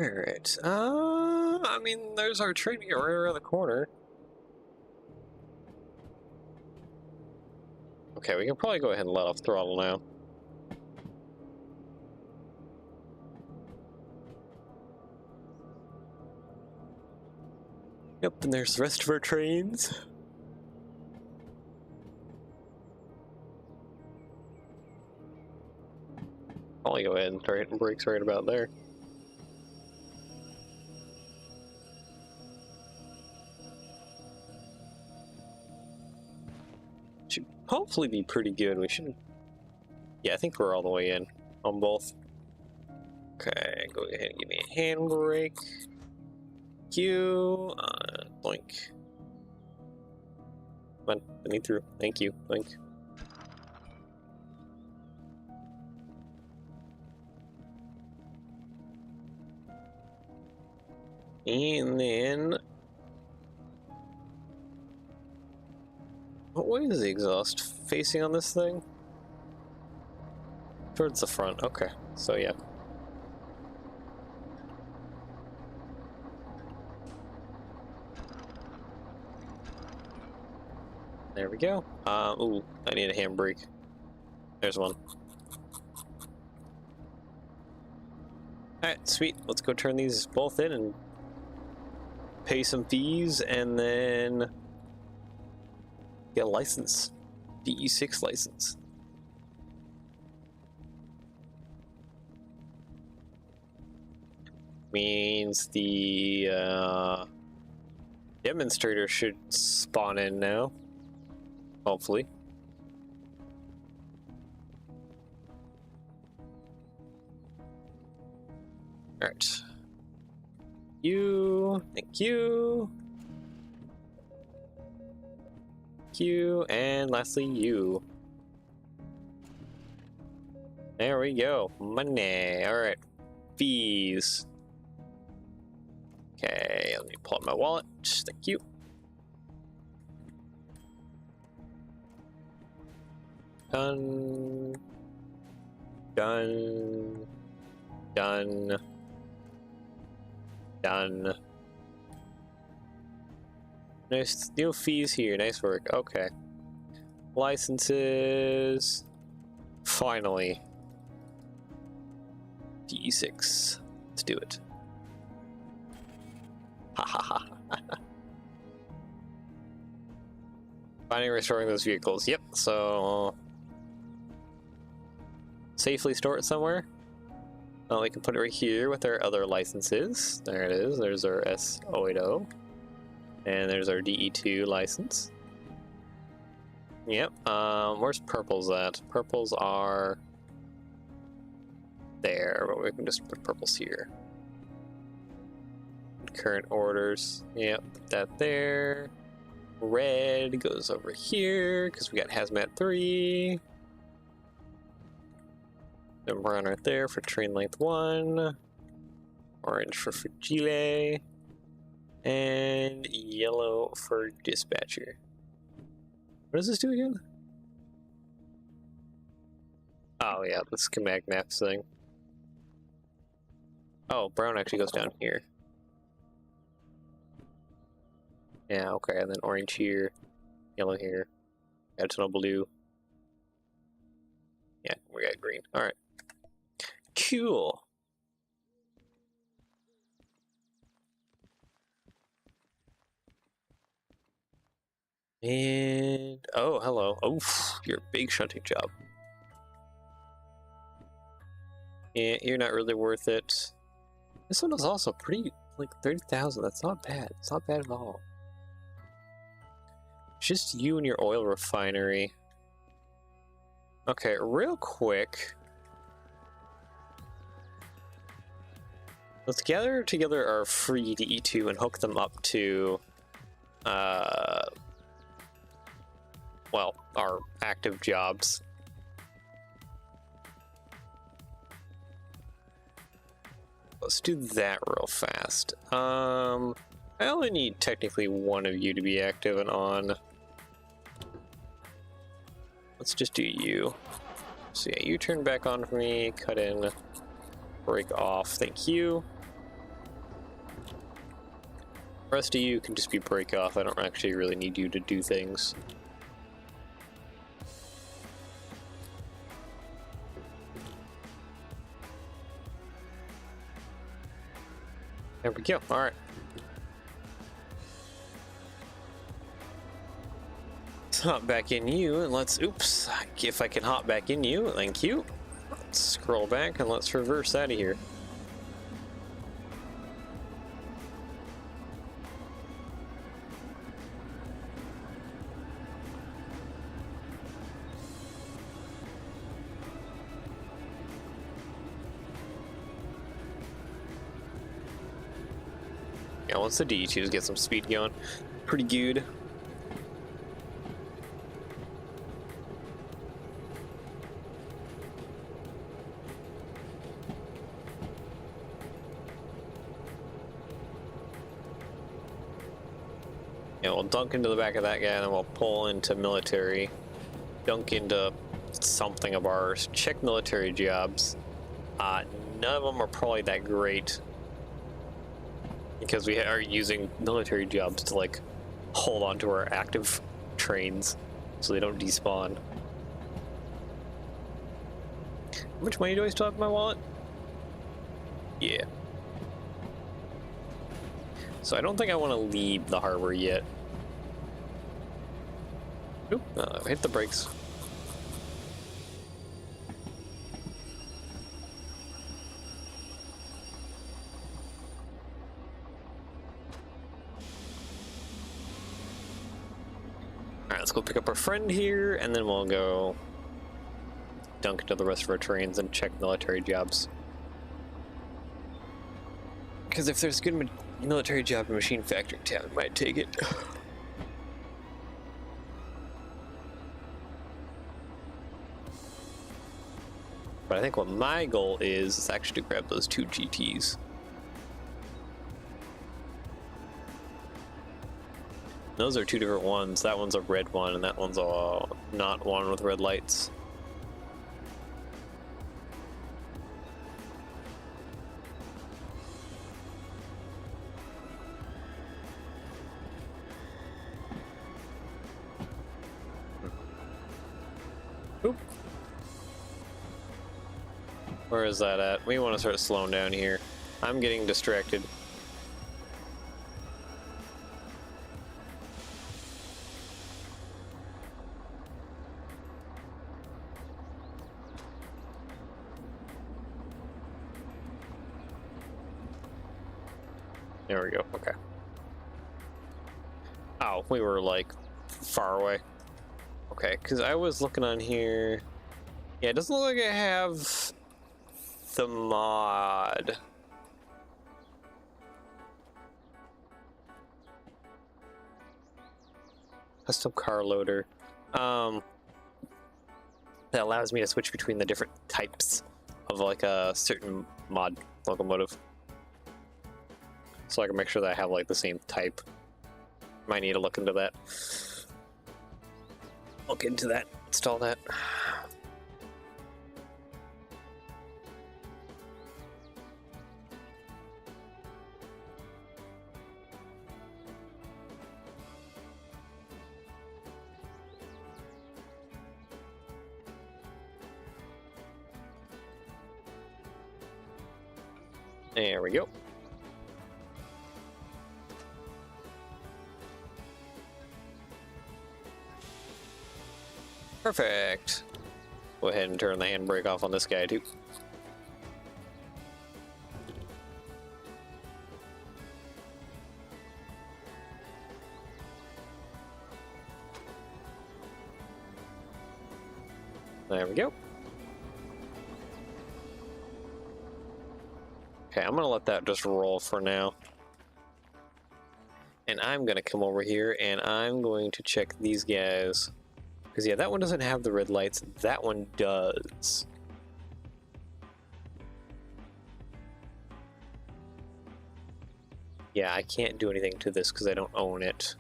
Alright, I mean, there's our train right around the corner. Okay, we can probably go ahead and let off throttle now. Yep, and there's the rest of our trains. I'll go ahead and start hitting brakes right about there. Should hopefully be pretty good. We should... Yeah, I think we're all the way in on both. Okay, go ahead and give me a handbrake. Q. Blink. Come on, let me through. Thank you. Blink. And then... What way is the exhaust facing on this thing? Towards the front, okay. So yeah. There we go. Ooh, I need a handbrake. There's one. Alright, sweet. Let's go turn these both in and pay some fees, and then Get a license. DE6 license. Means the demonstrator should spawn in now. Hopefully. Alright. You. Thank you. Thank you. And lastly, you. There we go. Money. Alright. Fees. Okay, let me pull out my wallet. Thank you. Done. Done. Done. Done. Nice. No fees here. Nice work. Okay. Licenses. Finally. DE6. Let's do it. Ha ha ha. Finding and restoring those vehicles. Yep, so safely store it somewhere. Well, we can put it right here with our other licenses. There it is. There's our S080. And there's our DE2 license. Yep. Where's purples at? Purples are there, but we can just put purples here. Current orders. Yep, put that there. Red goes over here because we got Hazmat 3. Then brown right there for train length 1. Orange for Fragile. And yellow for dispatcher. What does this do again? Oh yeah, the schematic maps thing. Oh, brown actually goes down here. Yeah, okay, and then orange here, yellow here, got a ton of blue. Yeah, we got green. Alright. Cool. And oh, hello. Oof, you're a big shunting job. Yeah, you're not really worth it. This one is also pretty, like 30,000. That's not bad. It's not bad at all. Just you and your oil refinery. Okay, real quick. Let's gather together our free DE2 and hook them up to, well, our active jobs. Let's do that real fast. I only need technically one of you to be active and on. Let's just do you. So yeah, you turn back on for me, cut in, break off, thank you. The rest of you can just be break off. I don't actually really need you to do things. There we go, alright. Let's hop back in you and let's, oops, if I can hop back in you, thank you. Let's scroll back and let's reverse out of here. Yeah, once the DE2s get some speed going, pretty good. Yeah, we'll dunk into the back of that guy and then we'll pull into military. Dunk into something of ours. Check military jobs. None of them are probably that great. Because we are using military jobs to, like, hold on to our active trains so they don't despawn. How much money do I still have in my wallet? Yeah. So I don't think I want to leave the harbor yet. Oop, hit the brakes. Alright, let's go pick up our friend here, and then we'll go dunk into the rest of our trains and check military jobs. Because if there's a good military job in Machine Factory Town, we might take it. But I think what my goal is actually to grab those 2 GTs. Those are 2 different ones. That one's a red one, and that one's a not one with red lights. Oop. Where is that at? We want to start slowing down here. I'm getting distracted. There we go. Okay. Oh, we were like far away. Okay, because I was looking on here. Yeah, it doesn't look like I have the mod. Custom car loader. That allows me to switch between the different types of like a certain mod locomotive. So I can make sure that I have like the same type. Might need to look into that. Look into that. Install that. There we go. Perfect. Go ahead and turn the handbrake off on this guy too. There we go. Okay, I'm gonna let that just roll for now. And I'm gonna come over here and I'm going to check these guys. Because yeah, that one doesn't have the red lights, that one does. Yeah, I can't do anything to this because I don't own it.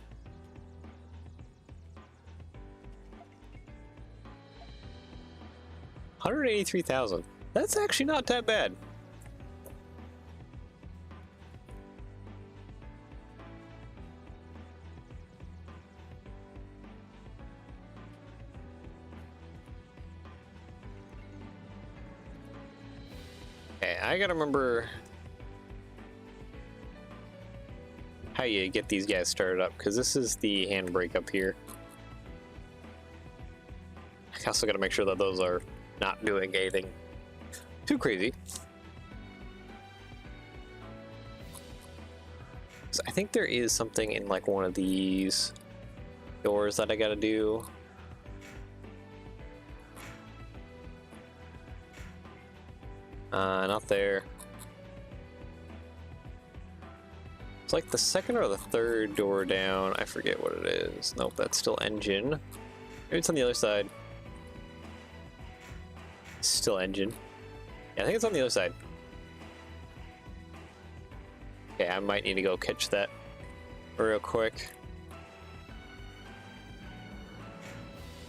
$183,000. That's actually not that bad. Okay, I gotta remember how you get these guys started up, because this is the handbrake up here. I also gotta make sure that those are not doing anything too crazy. So I think there is something in like one of these doors that I gotta do. Not there. It's like the second or the third door down. I forget what it is. Nope, that's still engine. Maybe it's on the other side. Still engine. Yeah, I think it's on the other side. Okay, I might need to go catch that real quick.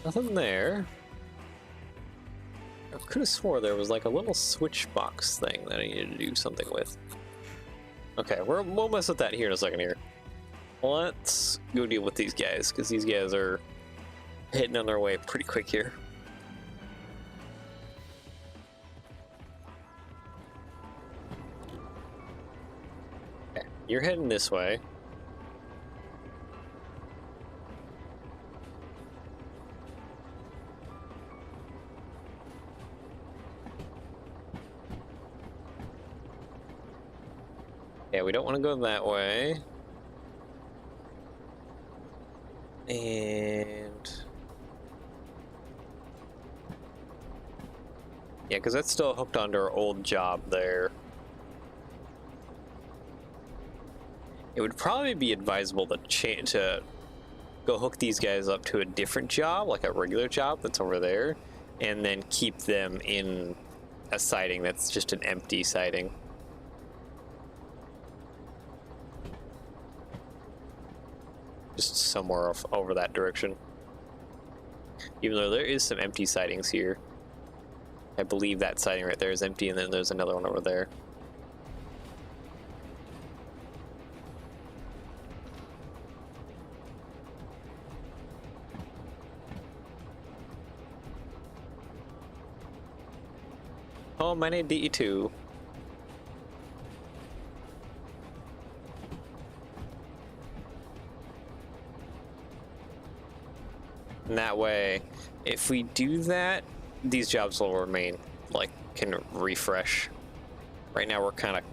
Nothing there. I could have swore there was like a little switch box thing that I needed to do something with. Okay, we'll mess with that here in a second here. Let's go deal with these guys, because these guys are hitting on their way pretty quick here. Okay, you're heading this way. Yeah, we don't want to go that way. And yeah, because that's still hooked onto our old job there. It would probably be advisable to go hook these guys up to a different job, like a regular job that's over there, and then keep them in a siding that's just an empty siding. Just somewhere over that direction. Even though there is some empty sidings here. I believe that siding right there is empty, and then there's another one over there. Oh, my name DE2. And that way, if we do that, these jobs will remain, like, can refresh. Right now we're kind of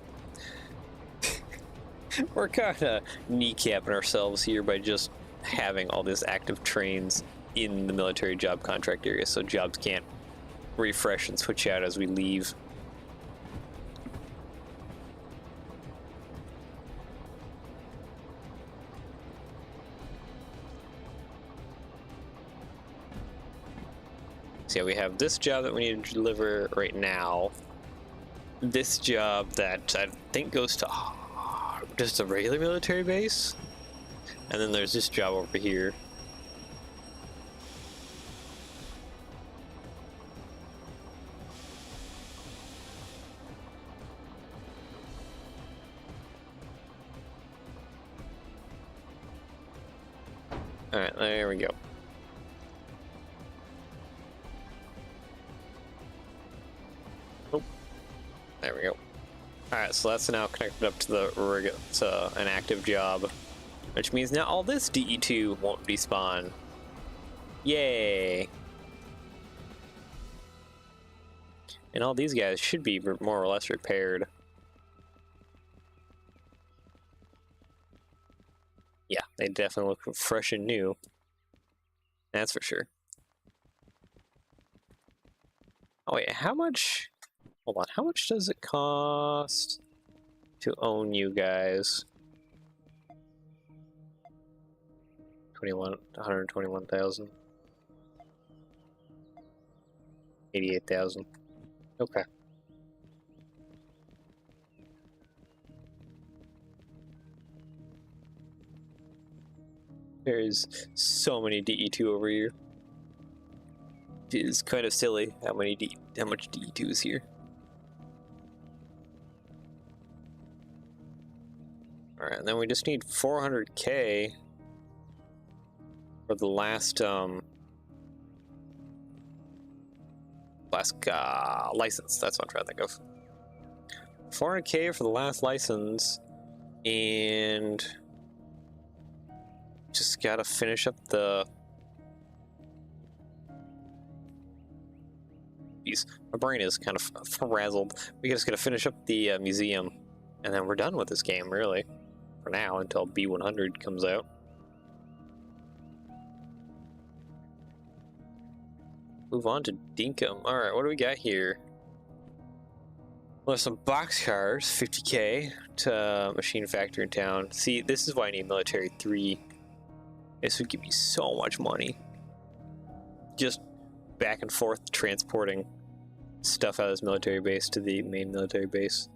we're kind of kneecapping ourselves here by just having all these active trains in the military job contract area, so jobs can't refresh and switch out as we leave. So yeah, we have this job that we need to deliver right now. This job that I think goes to just a regular military base. And then there's this job over here. Alright, there we go. Oh, there we go. Alright, so that's now connected up to the rig, to an active job, which means now all this DE2 won't despawn. Yay! And all these guys should be more or less repaired. Yeah, they definitely look fresh and new. That's for sure. Oh wait, how much? Hold on, how much does it cost to own you guys? 121,000. 88,000. Okay. There's so many DE2 over here. It is kind of silly how much DE2 is here. Alright, and then we just need 400k for the last license. That's what I'm trying to think of. 400k for the last license, and just gotta finish up the. Jeez, my brain is kind of frazzled. We just gotta finish up the museum, and then we're done with this game, really, for now, until B100 comes out. Move on to Dinkum. Alright, what do we got here? Well, there's some boxcars, 50k, to machine factory in town. See, this is why I need military 3. This would give me so much money. Just back and forth transporting stuff out of this military base to the main military base.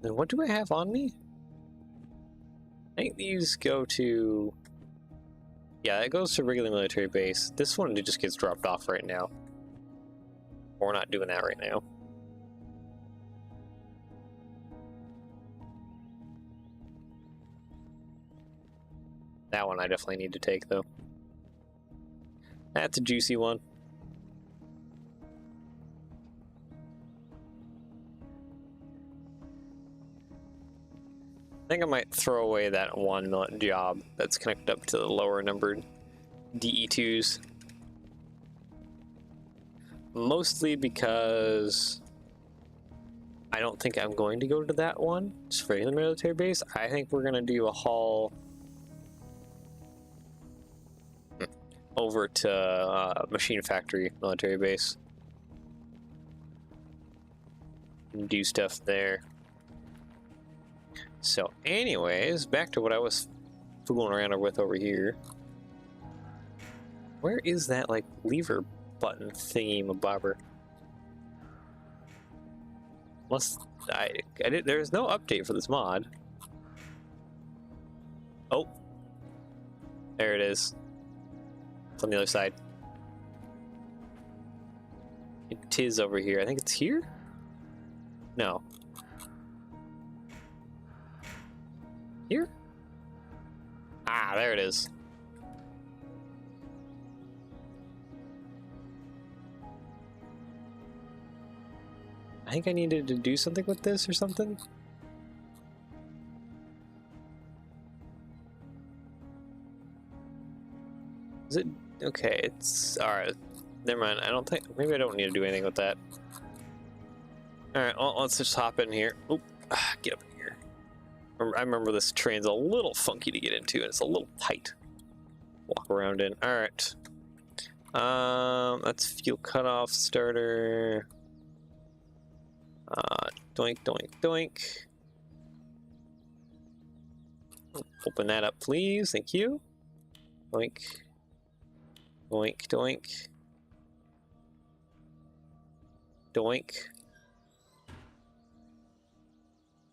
Then what do I have on me? I think these go to... Yeah, it goes to regular military base. This one just gets dropped off right now. We're not doing that right now. That one I definitely need to take, though. That's a juicy one. I think I might throw away that one job that's connected up to the lower numbered DE2s. Mostly because I don't think I'm going to go to that one, straight in the military base. I think we're gonna do a haul over to Machine Factory military base and do stuff there. So anyways, back to what I was fooling around with over here. Where is that, like, lever button thingy mabobber? Unless there's no update for this mod. Oh, there it is. It's on the other side. It is over here. I think it's here? No. Here? Ah, there it is. I think I needed to do something with this or something. Is it okay? It's all right. Never mind. I don't think. Maybe I don't need to do anything with that. All right. Well, let's just hop in here. Oop! Get up in here. I remember this train's a little funky to get into, and it's a little tight. Walk around in. All right. That's fuel cutoff starter. Doink, doink, doink. Open that up, please. Thank you. Doink. Doink, doink. Doink.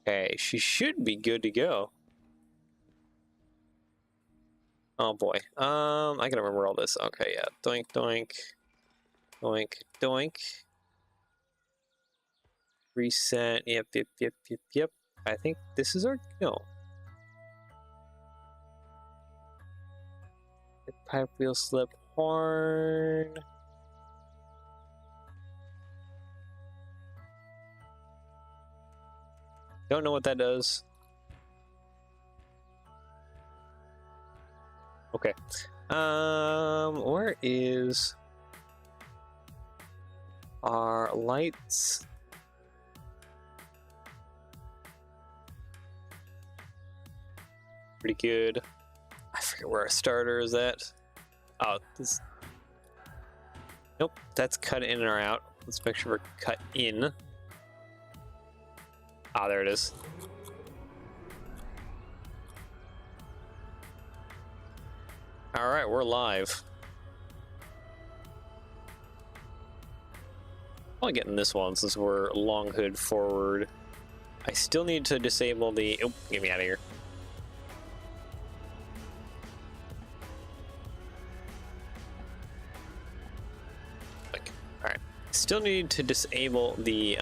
Okay, she should be good to go. Oh boy. I gotta remember all this. Okay, yeah. Doink, doink. Doink, doink. Reset. Yep, yep, yep, yep, yep. I think this is our no. Pipe wheel slip horn. Don't know what that does. Okay. Where is our lights? Pretty good. I forget where our starter is at. Oh, this. Nope, that's cut in or out. Let's make sure we're cut in. Ah, there it is. All right, we're live. Probably getting this one since we're long hood forward. I still need to disable the. Oh, get me out of here. Still need to disable the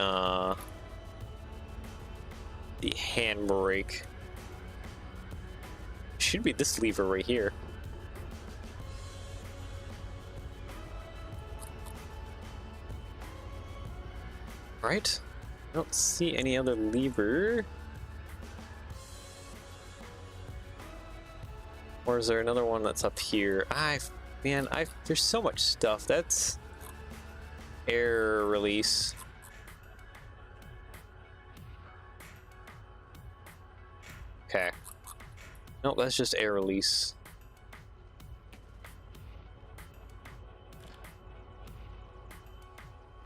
handbrake. Should be this lever right here. Right? I don't see any other lever. Or is there another one that's up here? There's so much stuff. That's air release. Okay. Nope, that's just air release.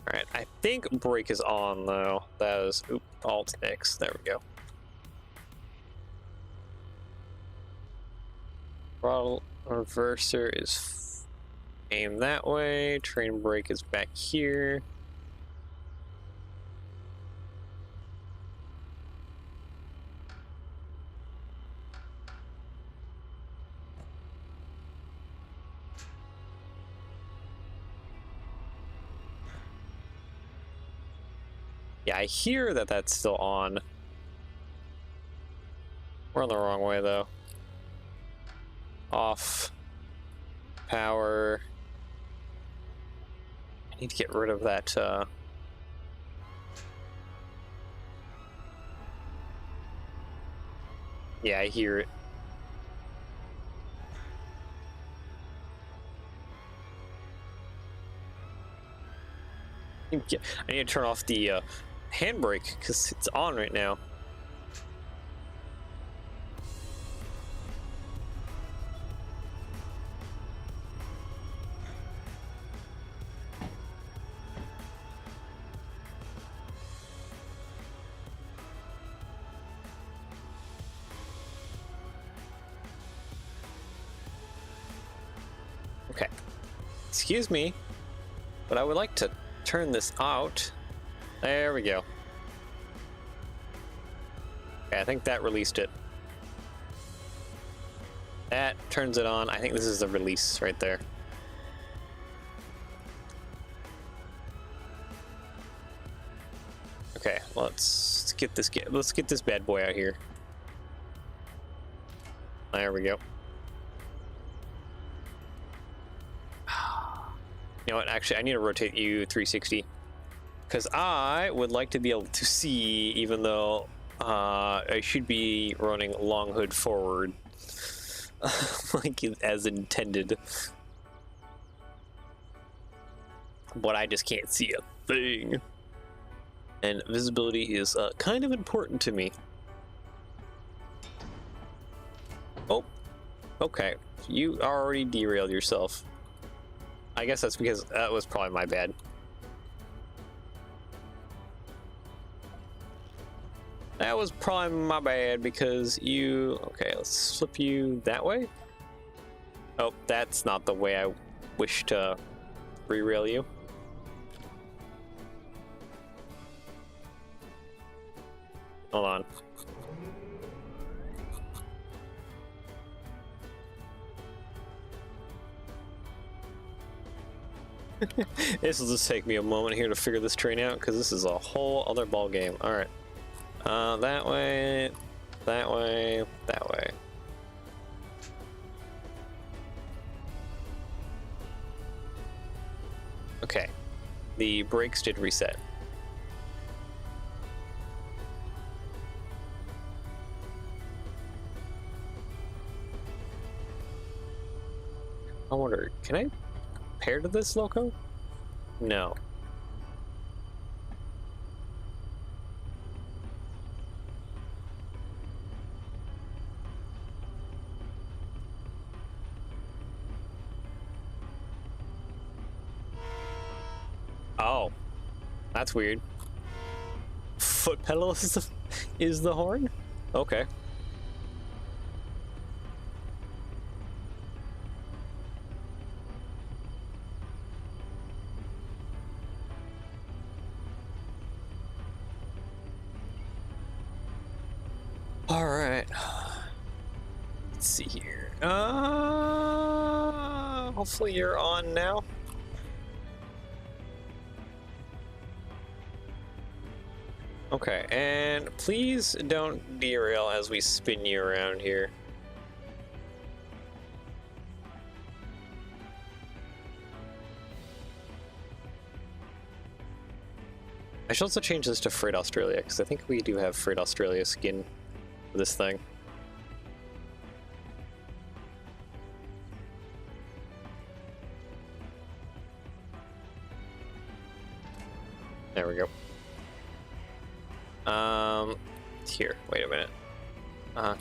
Alright, I think brake is on though. That is Alt X. There we go. Throttle reverser is aim that way. Train brake is back here. Yeah, I hear that that's still on. We're on the wrong way though. Off. Power. I need to get rid of that, yeah, I hear it. I need to turn off the handbrake because it's on right now. Okay. Excuse me, but I would like to turn this out. There we go. Okay, I think that released it. That turns it on. I think this is the release right there. Okay, let's get this bad boy out here. There we go. You know what? Actually, I need to rotate you 360 because I would like to be able to see, even though I should be running long hood forward, like as intended. But I just can't see a thing. And visibility is kind of important to me. Oh, okay. You already derailed yourself. I guess that's because that was probably my bad. That was probably my bad because you... Okay, let's flip you that way. Oh, that's not the way I wish to re-rail you. Hold on. This will just take me a moment here to figure this train out because this is a whole other ball game. All right, that way, that way, that way. Okay, the brakes did reset. I wonder, can I pair to this loco? No. Oh, that's weird. Foot pedal is the horn? Okay. All right. Let's see here. Hopefully you're on now. Okay, and please don't derail as we spin you around here. I should also change this to Freight Australia, because I think we do have Freight Australia skin for this thing. There we go. Here, wait a minute.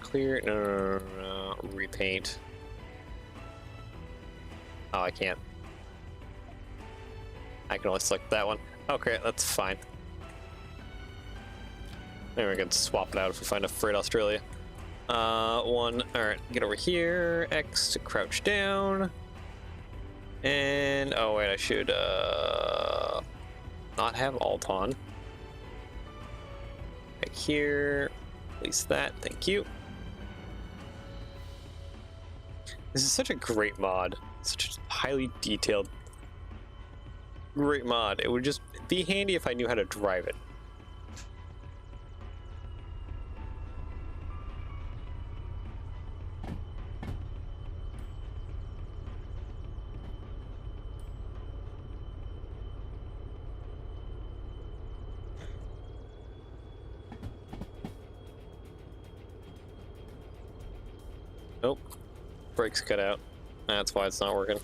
Clear, no, repaint. Oh, I can't. I can only select that one. Okay, that's fine. Maybe we can swap it out if we find a Freight Australia. All right, get over here. X to crouch down. And, oh wait, I should, not have alt on. Right here, release that, thank you. This is such a great mod, such a highly detailed, great mod. It would just be handy if I knew how to drive it. Nope, brakes cut out. That's why it's not working.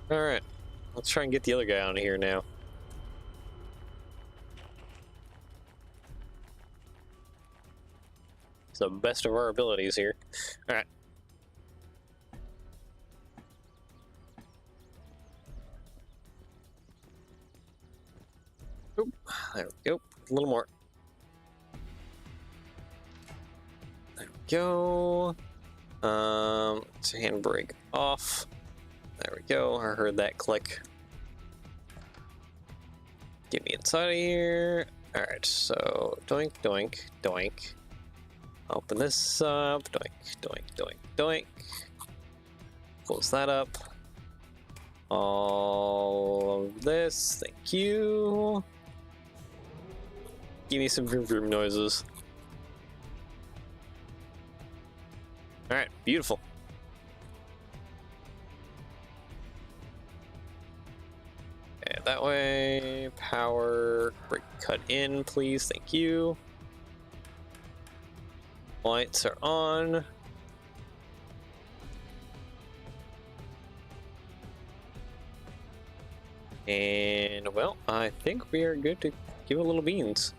Alright, let's try and get the other guy out of here now. It's the best of our abilities here. Alright. Oop, there we go. A little more. There we go. Let's handbrake off. There we go. I heard that click. Get me inside of here. Alright, so doink, doink, doink. Open this up. Doink, doink, doink, doink. Close that up. All of this. Thank you. Give me some vroom vroom noises. Alright, beautiful. Okay, that way. Power. Brake cut in, please. Thank you. Lights are on. And, well, I think we are good to give a little beans.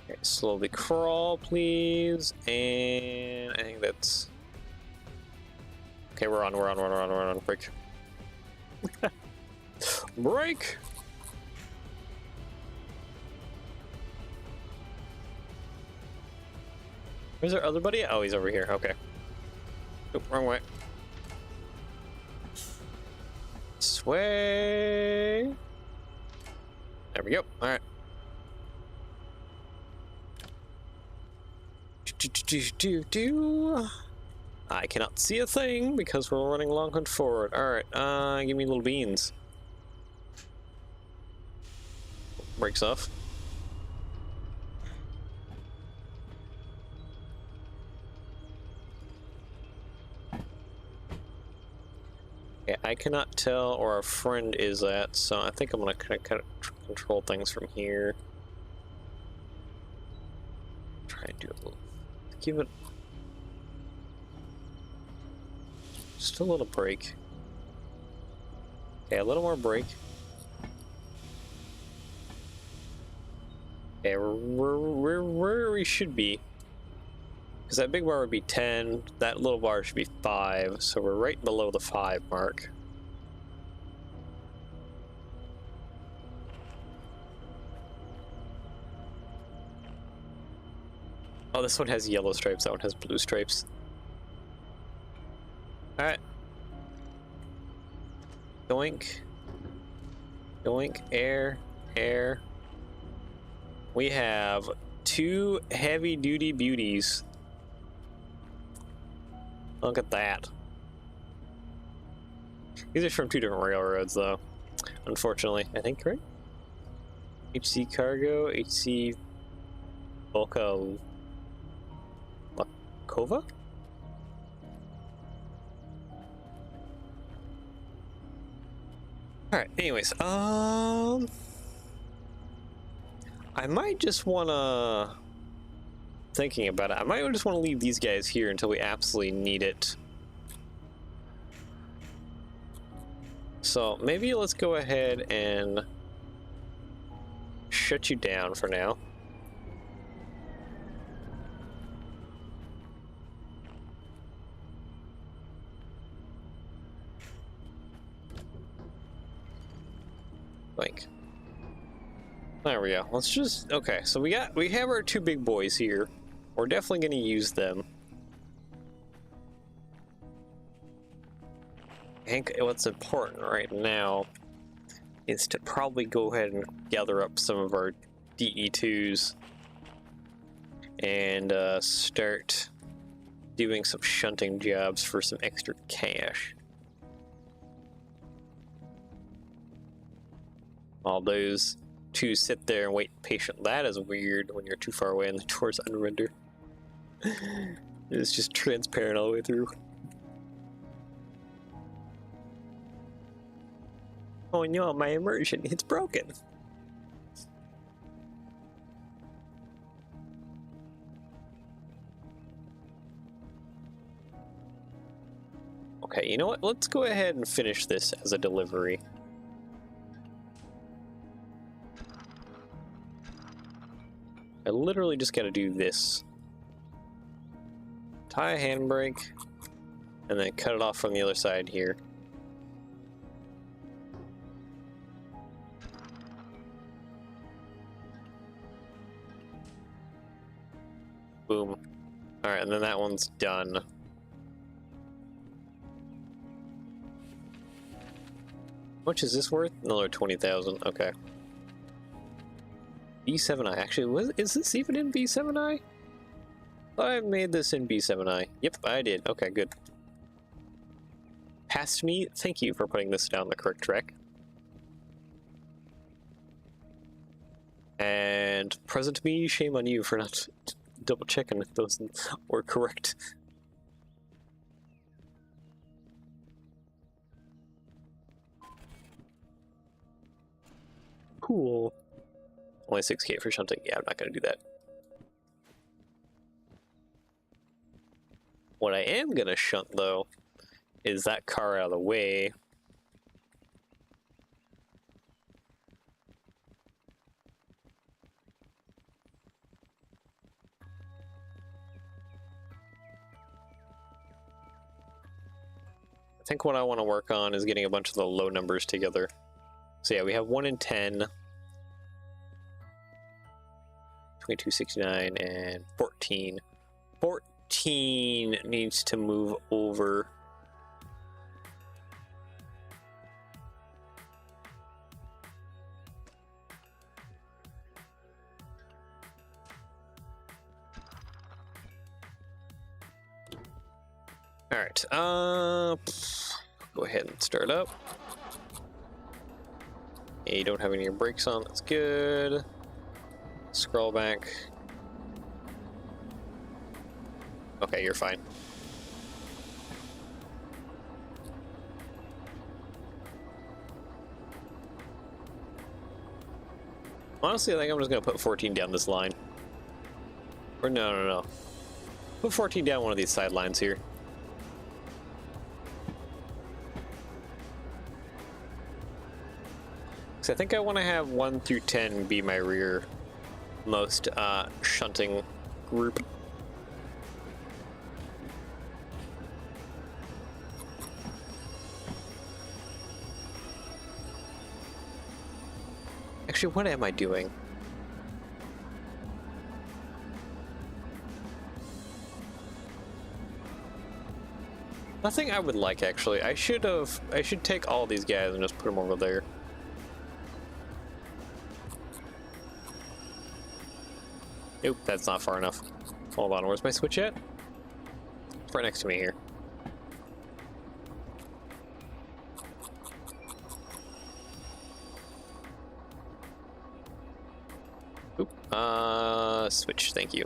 Okay, slowly crawl, please. And I think that's... Okay, we're on. Break. Break! Where's our other buddy? Oh, he's over here. Okay. Oh, wrong way. Sway! There we go. Alright. I cannot see a thing because we're running long and forward. Alright, give me little beans. Breaks off. Okay, I cannot tell where our friend is at, so I think I'm gonna kind of control things from here. Try and do a little. Give it just a little break. Okay, a little more break. Okay, we're where we should be. Because that big bar would be 10, that little bar should be 5, so we're right below the 5 mark. Oh, this one has yellow stripes, that one has blue stripes. Alright. Doink. Doink, air, air. We have 2 heavy-duty beauties. Look at that. These are from 2 different railroads, though. Unfortunately, I think, right? HC Cargo, HC Volca Lakova? Alright, anyways, I might just wanna... Thinking about it, I might just want to leave these guys here until we absolutely need it. So maybe let's go ahead and shut you down for now. Like, there we go. Let's just, okay, so we have our 2 big boys here. We're definitely going to use them. I think what's important right now is to probably go ahead and gather up some of our DE2s and start doing some shunting jobs for some extra cash. All those 2 sit there and wait patient. That is weird when you're too far away and the door's unrendered. It's just transparent all the way through. Oh no, my immersion, it's broken. Okay, you know what? Let's go ahead and finish this as a delivery. I literally just gotta do this. Tie a handbrake, and then cut it off from the other side here. Boom. Alright, and then that one's done. How much is this worth? Another 20,000. Okay. B7i. Actually, is this even in B7i? I made this in B7i. Yep, I did. Okay, good. Past me, thank you for putting this down the correct track. And present me, shame on you for not double checking if those were correct. Cool. Only 6K for shunting. Yeah, I'm not gonna do that. What I am gonna shunt though is that car out of the way. I think what I want to work on is getting a bunch of the low numbers together. So yeah, we have 1 in 10, 2269, and 14. 14 needs to move over. Alright, go ahead and start up. Yeah, you don't have any brakes on, that's good. Scroll back. Okay, you're fine. Honestly, I think I'm just gonna put 14 down this line. Or no. Put 14 down one of these sidelines here. I think I want to have 1 through 10 be my rear most shunting group. Actually, what am I doing? Nothing I would like, actually. I should take all these guys and just put them over there. Nope, that's not far enough. Hold on, where's my switch at? It's right next to me here. Oop, switch, thank you.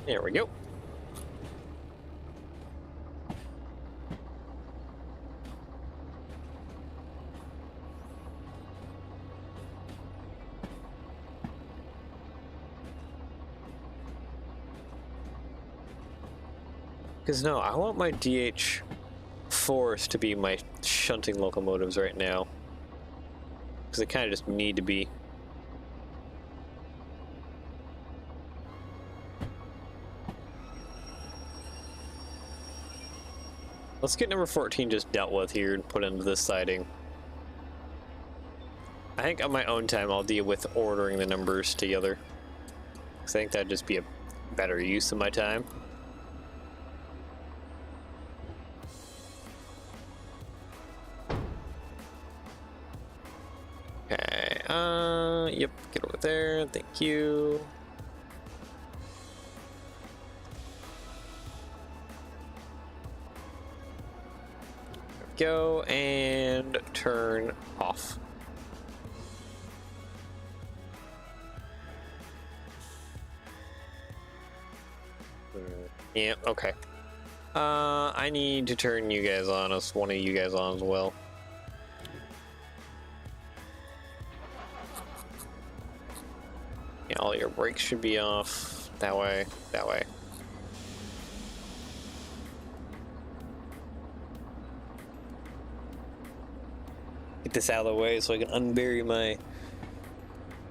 There we go. Because no, I want my DH4s to be my shunting locomotives right now. Because they kind of just need to be. Let's get number 14 just dealt with here and put into this siding. I think on my own time I'll deal with ordering the numbers together. Because I think that'd just be a better use of my time. Okay, yep, get over there, thank you. There we go, and turn off. Yeah, okay. I need to turn you guys on, as one of you guys on as well. Yeah, all your brakes should be off. That way, that way. Get this out of the way so I can unbury my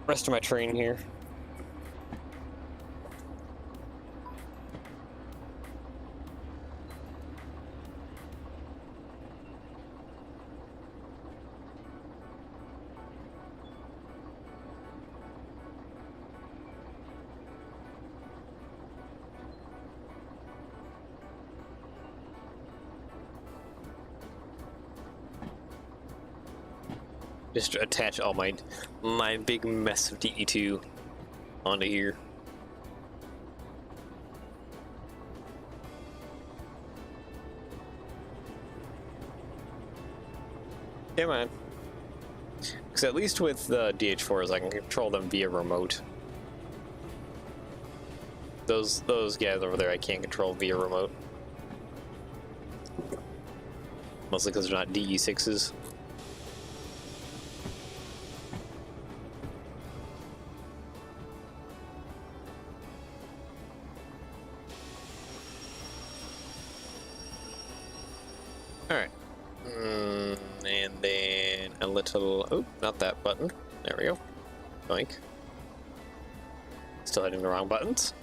rest of my train here. Just attach all my big mess of DE2 onto here. Come on. Because at least with the DH4s, I can control them via remote. Those guys over there, I can't control via remote. Mostly because they're not DE6s. Alright. And then a little... Oh, not that button. There we go. Doink. Still hitting the wrong buttons.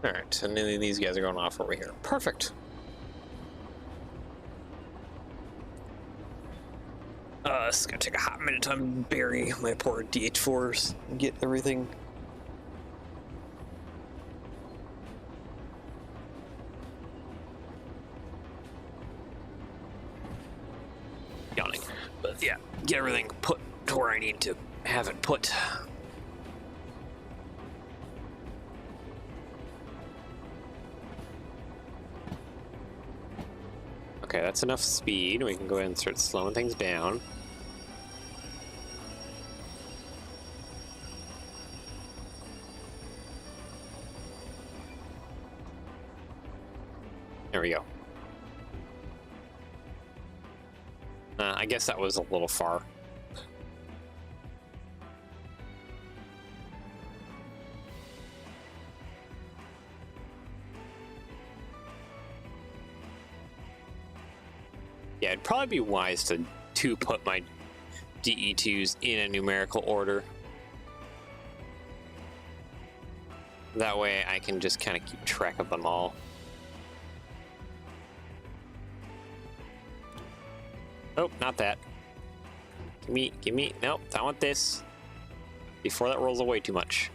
Alright, and then these guys are going off over here. Perfect! It's gonna take a hot minute to bury my poor DH4s and get everything. Yawning. But yeah, get everything put to where I need to have it put. Okay, that's enough speed. We can go ahead and start slowing things down. There we go. I guess that was a little far. Yeah, it'd probably be wise to put my DE2s in a numerical order. That way I can just kind of keep track of them all. Oh, not that. Give me, nope, I want this. Before that rolls away too much.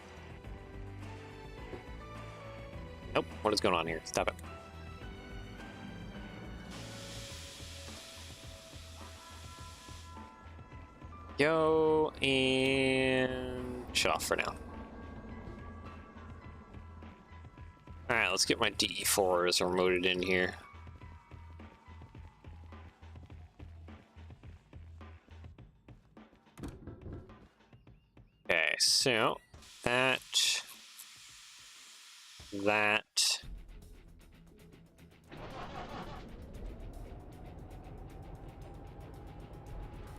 Nope, what is going on here? Stop it. Go and shut off for now. Alright, let's get my DE4s remoted in here. Okay, so that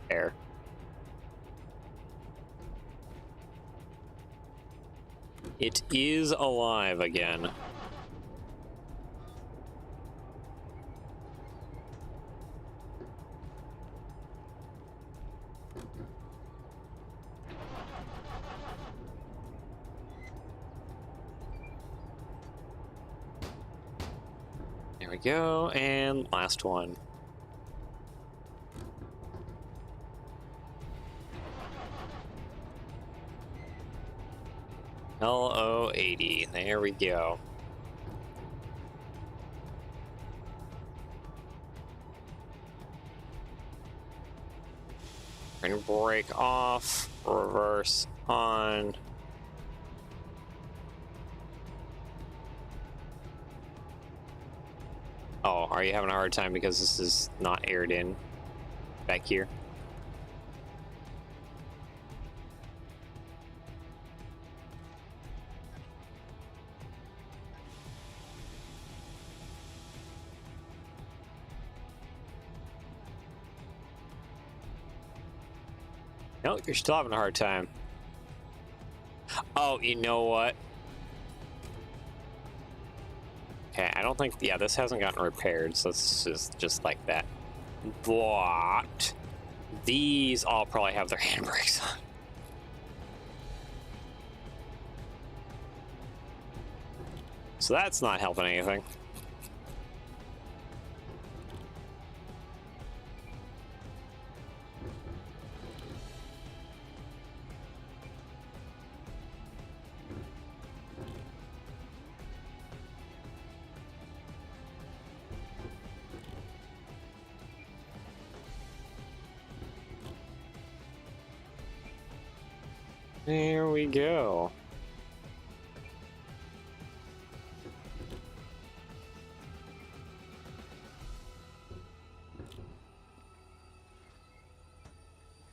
there. It is alive again. There we go, and last one. LO80, there we go. And brake off, reverse on. Oh, are you having a hard time because this is not aired in back here? No, you're still having a hard time. Oh, you know what? Okay, I don't think, yeah, this hasn't gotten repaired, so it's just like that. But these all probably have their handbrakes on. So that's not helping anything. There we go.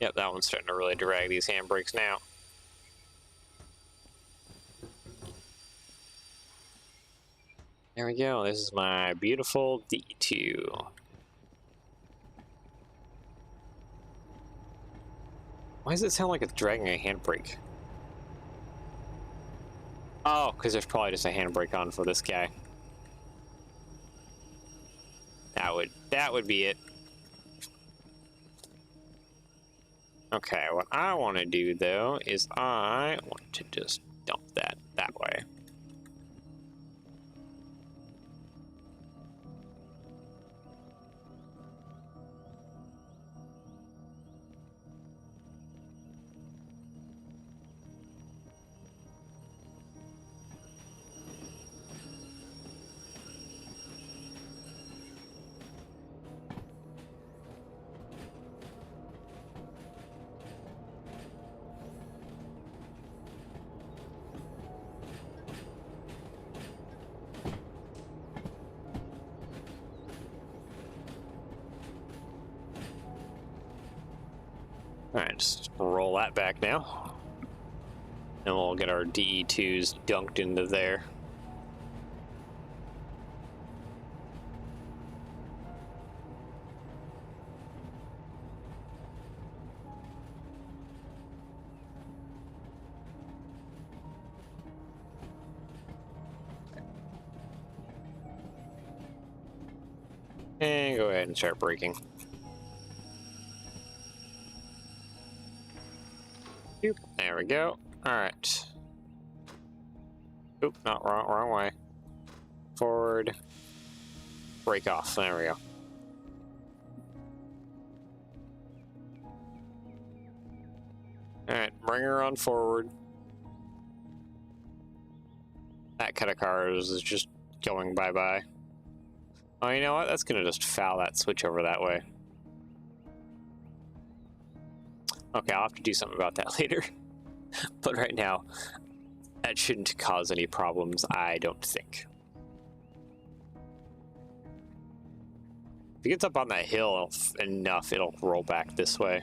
Yep, that one's starting to really drag these handbrakes now. There we go. This is my beautiful D2. Why does it sound like it's dragging a handbrake? Oh, because there's probably just a handbrake on for this guy. That would be it. Okay, what I want to do though is I want to just dump that way. Alright, just roll that back now. And we'll get our DE2s dunked into there. And go ahead and start braking. There we go. Alright. Oop, not wrong way. Forward. Brake off. There we go. Alright, bring her on forward. That kind of car is just going bye-bye. Oh, you know what? That's gonna just foul that switch over that way. Okay, I'll have to do something about that later. But right now, that shouldn't cause any problems, I don't think. If it gets up on that hill enough, it'll roll back this way.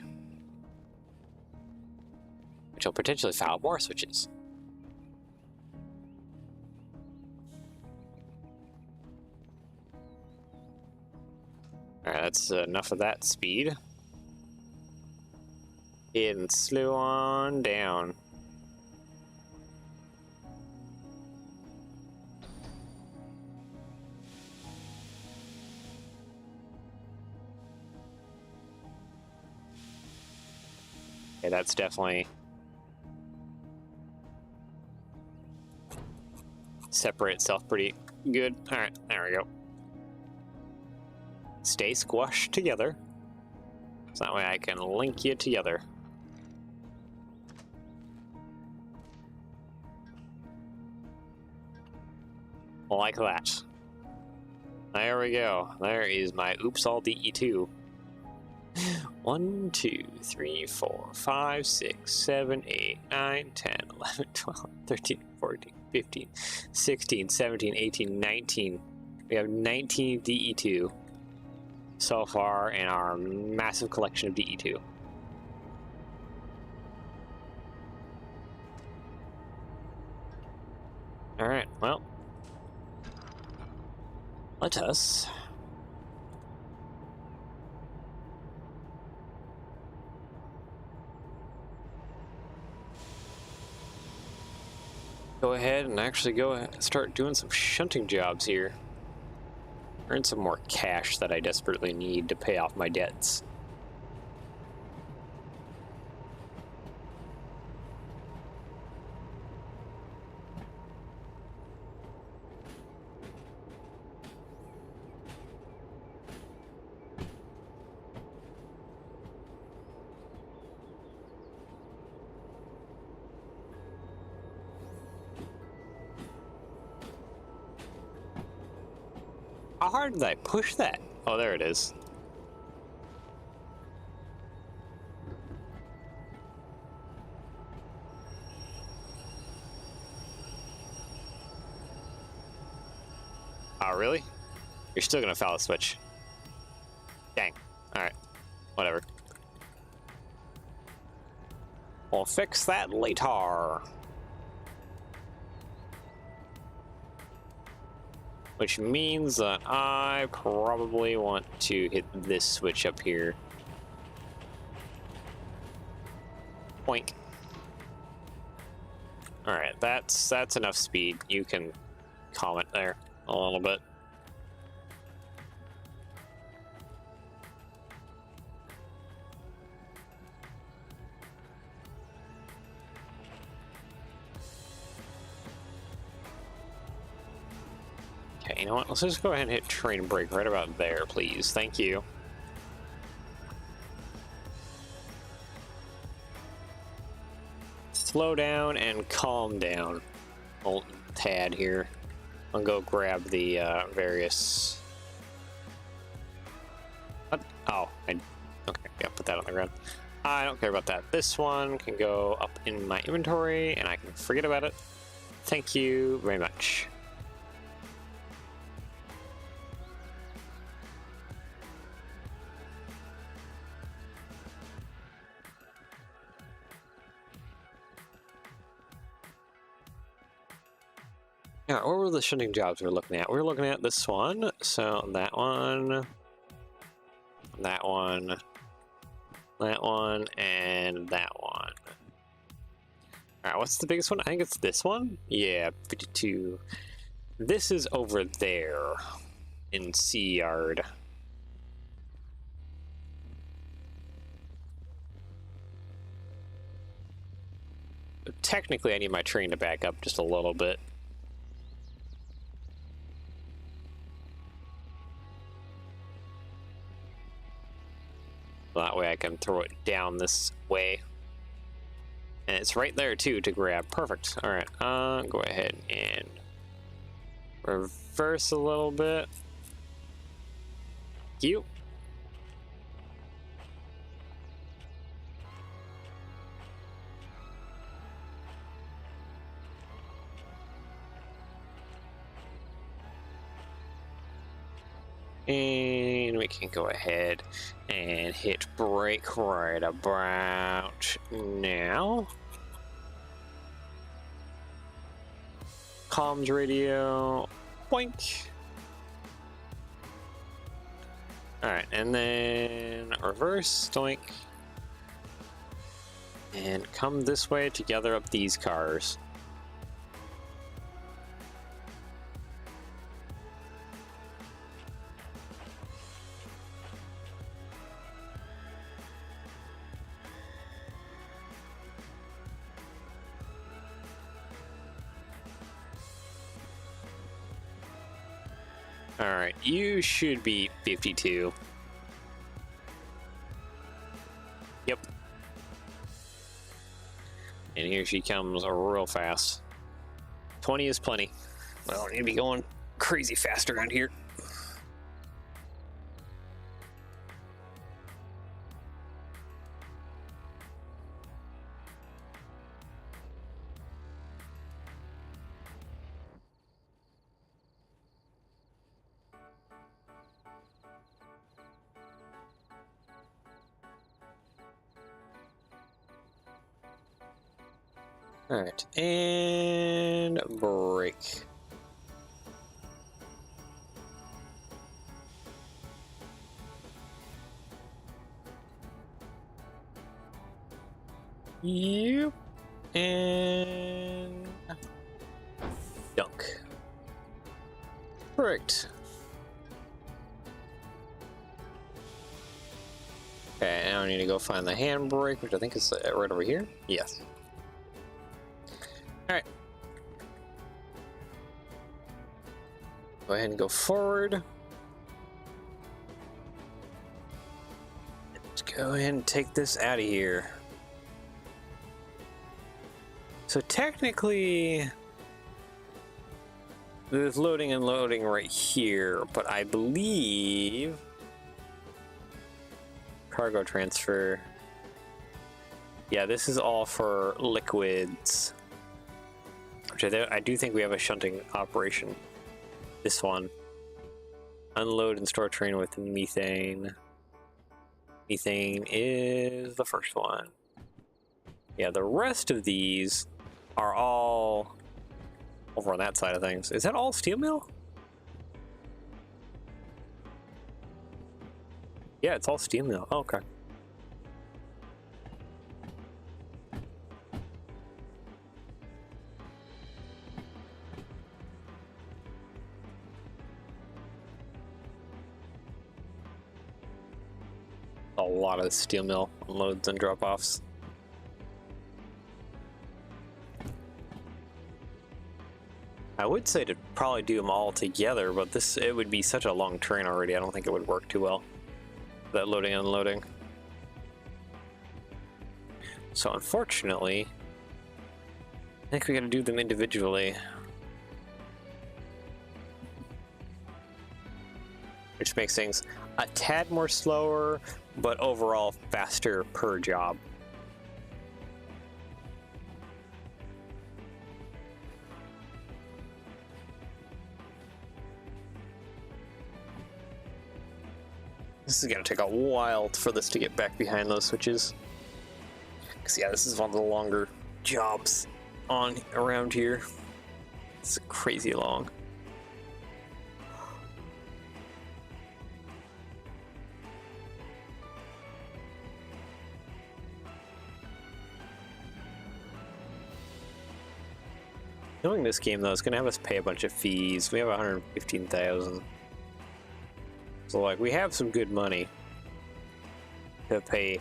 Which will potentially foul more switches. Alright, that's enough of that speed. And slow on down. Okay, that's definitely separate itself pretty good. Alright, there we go. Stay squashed together. So that way I can link you together. Like that. There we go. There is my Oops All DE2. 1, 2, 3, 4, 5, 6, 7, 8, 9, 10, 11, 12, 13, 14, 15, 16, 17, 18, 19. We have 19 DE2 so far in our massive collection of DE2. Alright, well, let us go ahead and actually start doing some shunting jobs here. Earn some more cash that I desperately need to pay off my debts. How hard did I push that? Oh, there it is. Oh, really? You're still gonna foul the switch. Dang. Alright. Whatever. We'll fix that later. Which means that I probably want to hit this switch up here. Boink. Alright, that's enough speed. You can calm it there a little bit. Okay, you know what? Let's just go ahead and hit train brake right about there, please. Thank you. Slow down and calm down. Old tad here. I'll go grab the various... What? Oh, okay, yeah, put that on the ground. I don't care about that. This one can go up in my inventory, and I can forget about it. Thank you very much. Yeah, what were the shunting jobs we're looking at? We're looking at this one, so that one, that one, that one, and that one. Alright, what's the biggest one? I think it's this one? Yeah, 52. This is over there in Sea Yard. Technically, I need my train to back up just a little bit. That way I can throw it down this way. And it's right there too to grab. Perfect. Alright, go ahead and reverse a little bit. Cute. And we can go ahead and hit brake right about now. Comms radio, boink. Alright, and then reverse, doink. And come this way to gather up these cars. Alright, you should be 52. Yep. And here she comes real fast. 20 is plenty. Well, I need to be going crazy fast around here. Alright, and break. Yep. And dunk. Correct. Okay, now I need to go find the handbrake, which I think is right over here. Yes. Alright. Go ahead and go forward. Let's go ahead and take this out of here. So technically, there's loading and loading right here, but I believe cargo transfer. Yeah, this is all for liquids, which I do think we have a shunting operation. This one. Unload and store train with methane. Methane is the first one. Yeah, the rest of these are all over on that side of things. Is that all steel mill? Yeah, it's all steel mill. Oh, okay. A lot of steel mill unloads and drop-offs. I would say to probably do them all together, but it would be such a long train already. I don't think it would work too well. That loading and unloading. So unfortunately, I think we gotta do them individually. Which makes things a tad more slower, but overall faster per job. This is gonna take a while for this to get back behind those switches. Cause yeah, this is one of the longer jobs around here. It's crazy long. Knowing this game though, it's gonna have us pay a bunch of fees. We have 115,000. So like, we have some good money to pay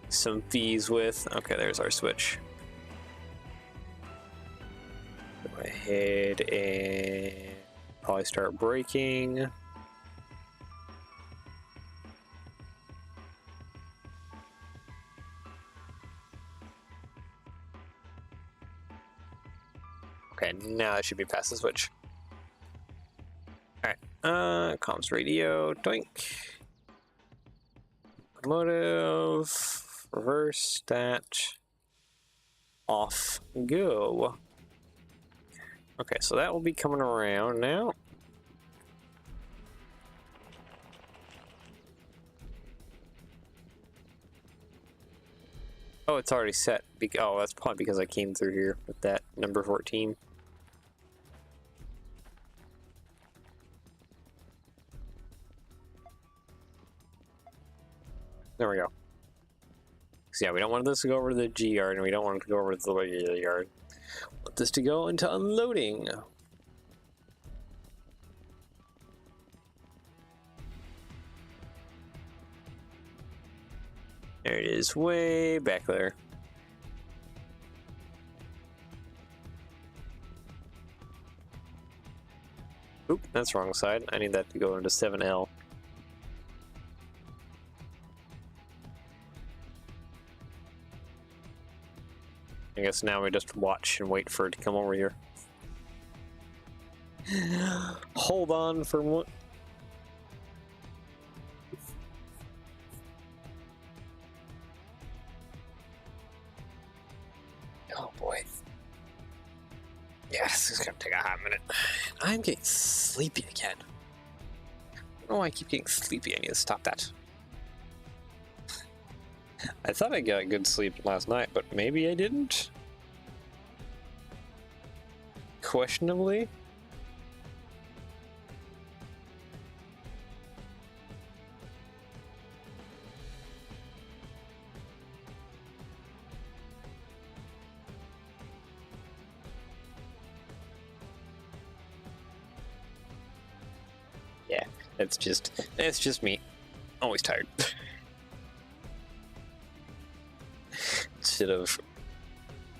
some fees with. Okay, there's our switch. Go ahead and probably start braking. Okay, now it should be past the switch. Alright, comms radio, doink. Automotive, reverse, stat, off, go. Okay, so that will be coming around now. Oh, it's already set. Oh, that's probably because I came through here with that number 14. There we go. So yeah, we don't want this to go over to the G yard, and we don't want it to go over to the regular yard. We want this to go into unloading. There it is, way back there. Oop, that's wrong side. I need that to go into 7L. I guess now we just watch and wait for it to come over here. Hold on for one. Oh boy. Yeah, this is gonna take a hot minute. I'm getting sleepy again. I don't know why I keep getting sleepy. I need to stop that. I thought I got good sleep last night, but maybe I didn't. questionably. Yeah, it's just me. Always tired. Instead of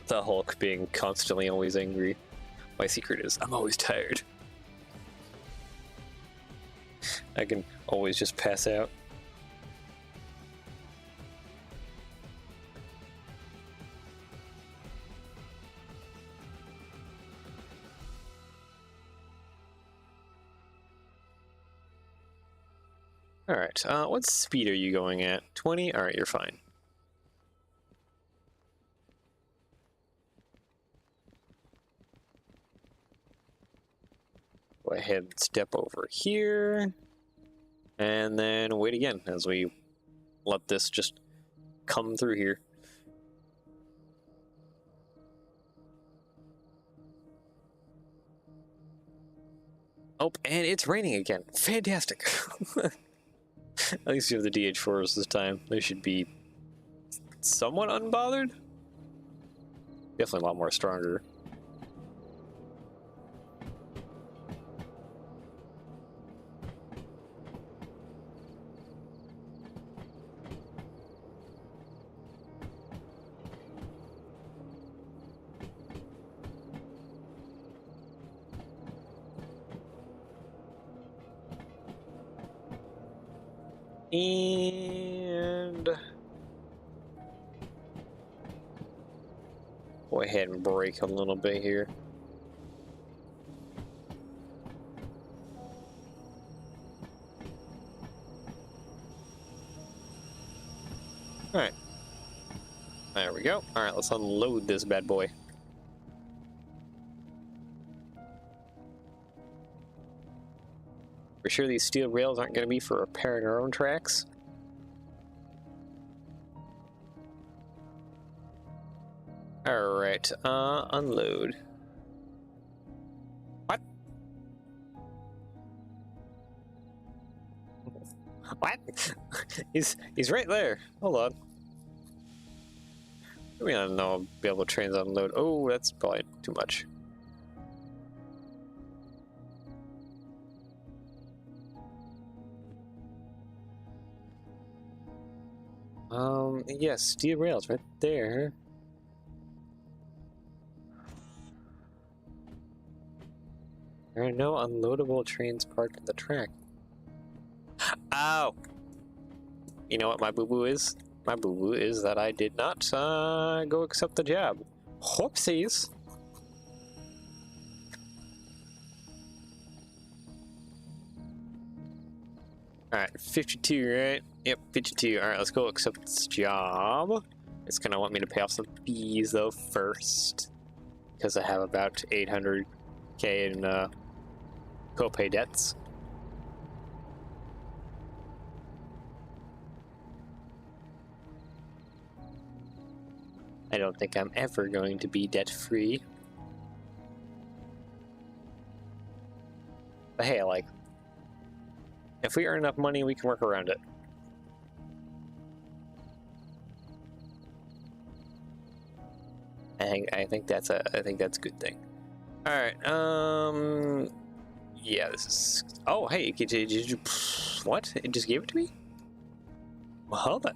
the Hulk being constantly always angry, my secret is I'm always tired. I can always just pass out. Alright, what speed are you going at? 20? Alright, you're fine. Go ahead and step over here. And then wait again as we let this just come through here. Oh, and it's raining again. Fantastic. At least you have the DH4s this time. They should be somewhat unbothered. Definitely a lot more stronger. And go ahead and brake a little bit here. Alright. There we go. Alright, let's unload this bad boy. We're sure these steel rails aren't going to be for repairing our own tracks? Alright, unload. What? What? he's right there. Hold on. I mean, I don't know, I'll be able to trans unload. Oh, that's probably too much. Yes, steel rails right there. There are no unloadable trains parked at the track. Oh! You know what my boo-boo is? My boo-boo is that I did not, go accept the job. Whoopsies! Alright, 52, right? Yep, 52. Alright, let's go accept this job. It's gonna want me to pay off some fees, though, first. Because I have about 800k in, copay debts. I don't think I'm ever going to be debt-free. But hey, like, if we earn enough money, we can work around it. I think that's a good thing. All right. Yeah, this is. Oh, hey, did you? What? It just gave it to me? Well, hold on.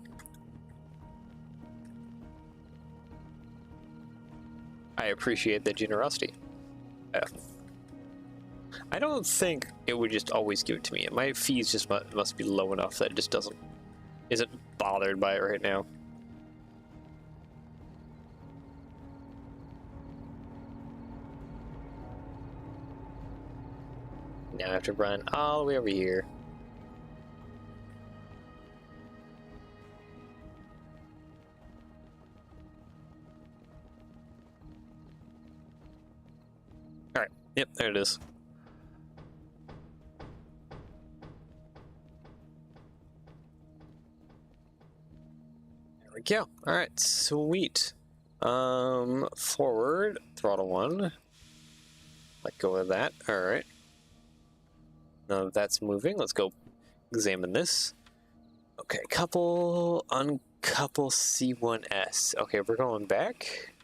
I appreciate the generosity. I don't think it would just always give it to me. My fees just must be low enough that it just isn't bothered by it right now. Now I have to run all the way over here. All right. Yep, there it is. There we go. All right, sweet. Forward, throttle 1. Let go of that. Alright. Now that that's moving, let's go examine this. Okay, uncouple C1S. Okay, we're going back.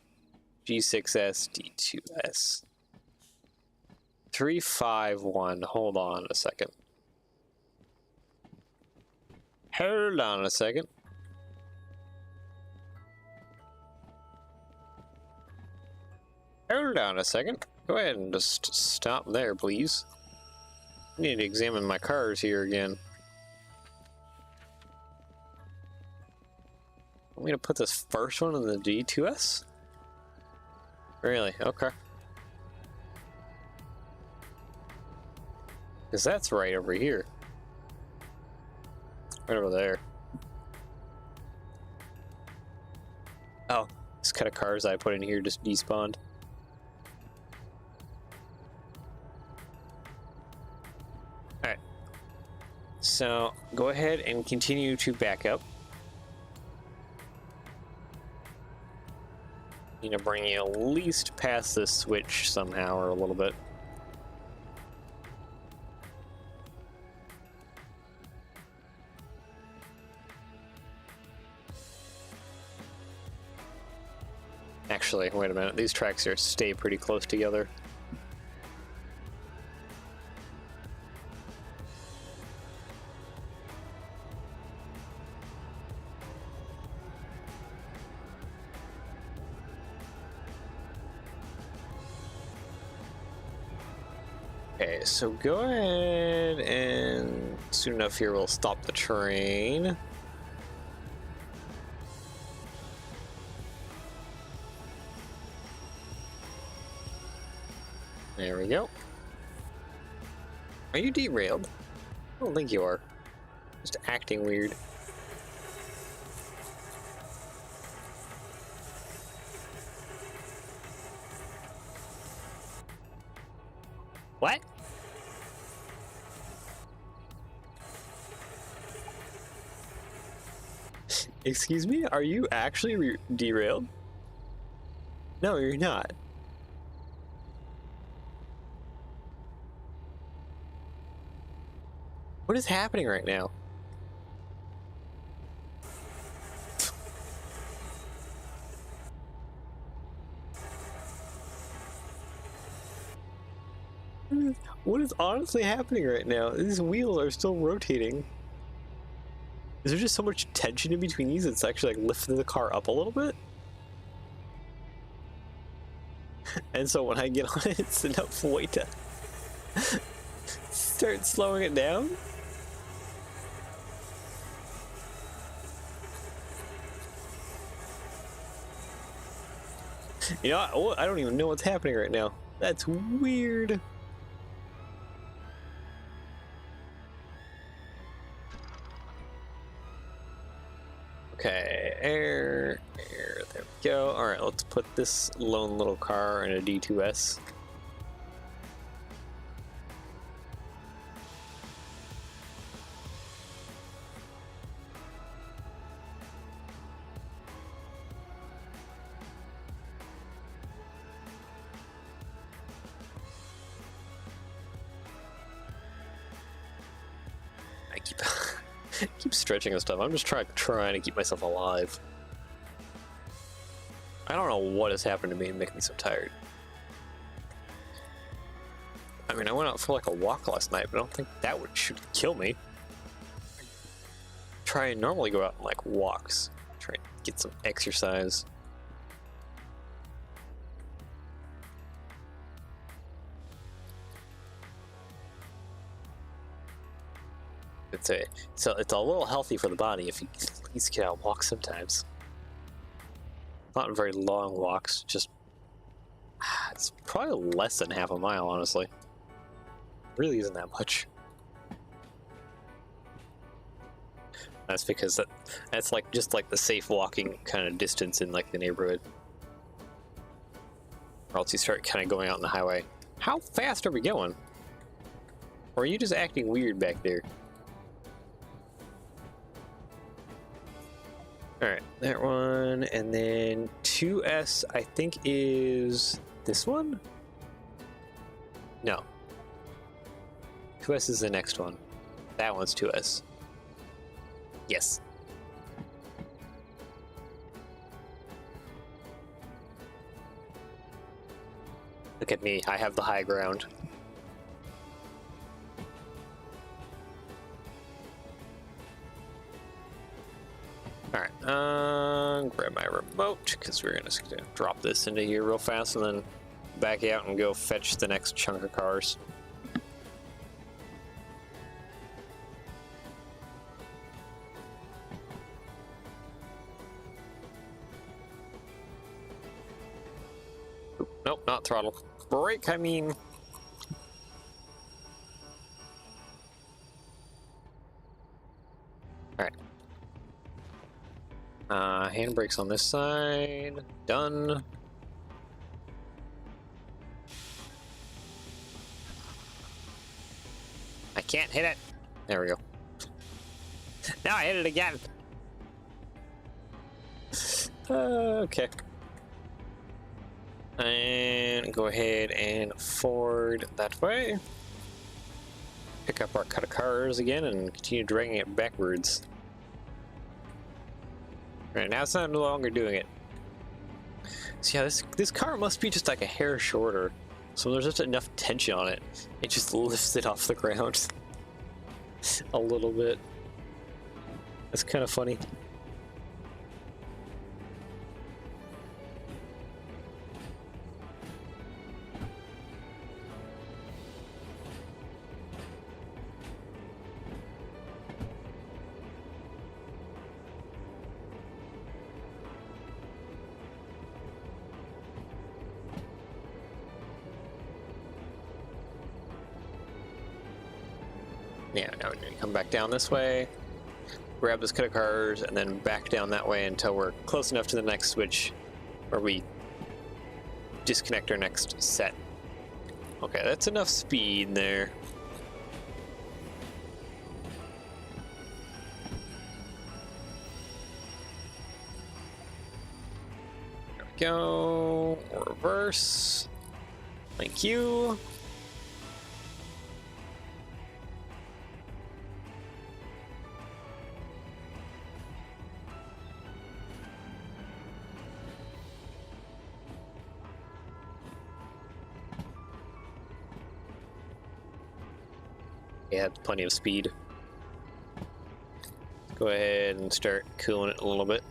G6S, D2S. 351. Hold on a second. Hold on a second. Hold on a second. Go ahead and just stop there, please. I need to examine my cars here again. I'm gonna put this first one in the D2S? Really? Okay. Because that's right over here. Right over there. Oh, this kind of cars I put in here just despawned. Alright. So, go ahead and continue to back up. Need to bring you at least past this switch somehow or a little bit. Actually, wait a minute. These tracks here stay pretty close together. Okay, so go ahead and soon enough here we'll stop the train. There we go. Are you derailed? I don't think you are. Just acting weird. What? Excuse me? Are you actually derailed? No, you're not. What is happening right now? What is honestly happening right now? These wheels are still rotating. Is there just so much tension in between these it's actually like lifting the car up a little bit? And so when I get on it, it's enough weight to start slowing it down? You know, I don't even know what's happening right now. That's weird. Okay, air, there we go. Alright, let's put this lone little car in a D2S. Keep stretching and stuff. I'm just trying to keep myself alive. I don't know what has happened to me and make me so tired. I mean, I went out for like a walk last night, but I don't think that should kill me. Try and normally go out and like walks, try and get some exercise. It's a little healthy for the body if you at least get out and walk sometimes. Not very long walks, just it's probably less than half a mile, honestly. Really isn't that much. That's because that's like just like the safe walking kind of distance in like the neighborhood. Or else you start kind of going out on the highway. How fast are we going? Or are you just acting weird back there? Alright, that one, and then 2S I think is this one? No. 2S is the next one. That one's 2S. Yes. Look at me, I have the high ground. Alright, grab my remote, because we're gonna drop this into here real fast and then back out and go fetch the next chunk of cars. Oop, nope, not throttle. Brake, I mean. Alright. Handbrakes on this side. Done. I can't hit it. There we go. Now I hit it again. Okay. And go ahead and forward that way. Pick up our cut of cars again and continue dragging it backwards. Right, now it's not no longer doing it. So yeah, this car must be just like a hair shorter. So there's just enough tension on it. It just lifts it off the ground. A little bit. That's kind of funny. Yeah, now we're gonna come back down this way, grab this cut of cars, and then back down that way until we're close enough to the next switch where we disconnect our next set. Okay, that's enough speed there. There we go. Reverse. Thank you. Yeah, plenty of speed. Go ahead and start cooling it a little bit.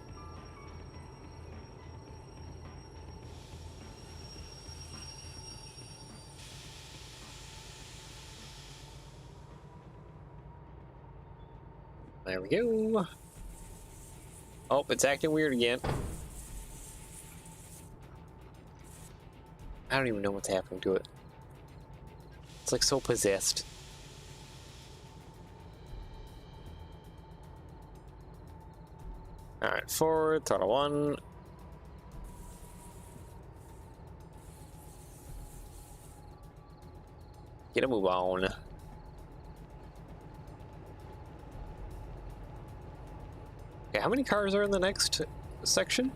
There we go. Oh, it's acting weird again. I don't even know what's happening to it. It's like so possessed. Alright, forward, throttle 1. Get a move on. Okay, how many cars are in the next section?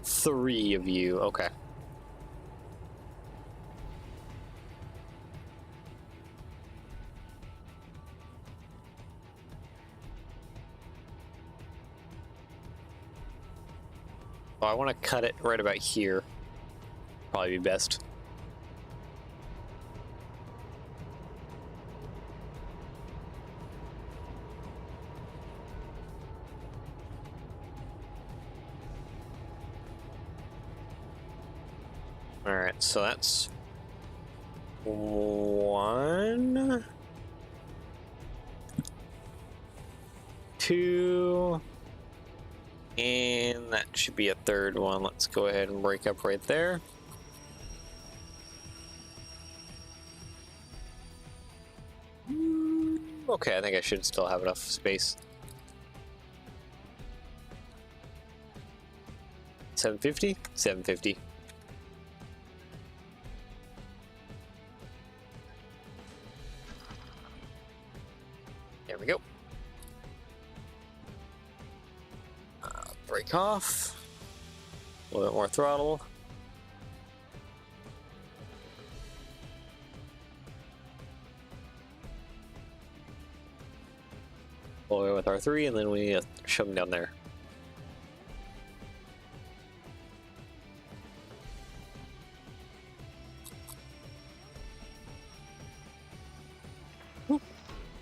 3 of you, okay. Well, I want to cut it right about here. Probably be best. Alright, so that's 1, 2, and that should be a third one. Let's go ahead and break up right there. Okay, I think I should still have enough space. 750? 750. There we go. Break off. A little bit more throttle. all the way with R3, and then we need to shove them down there.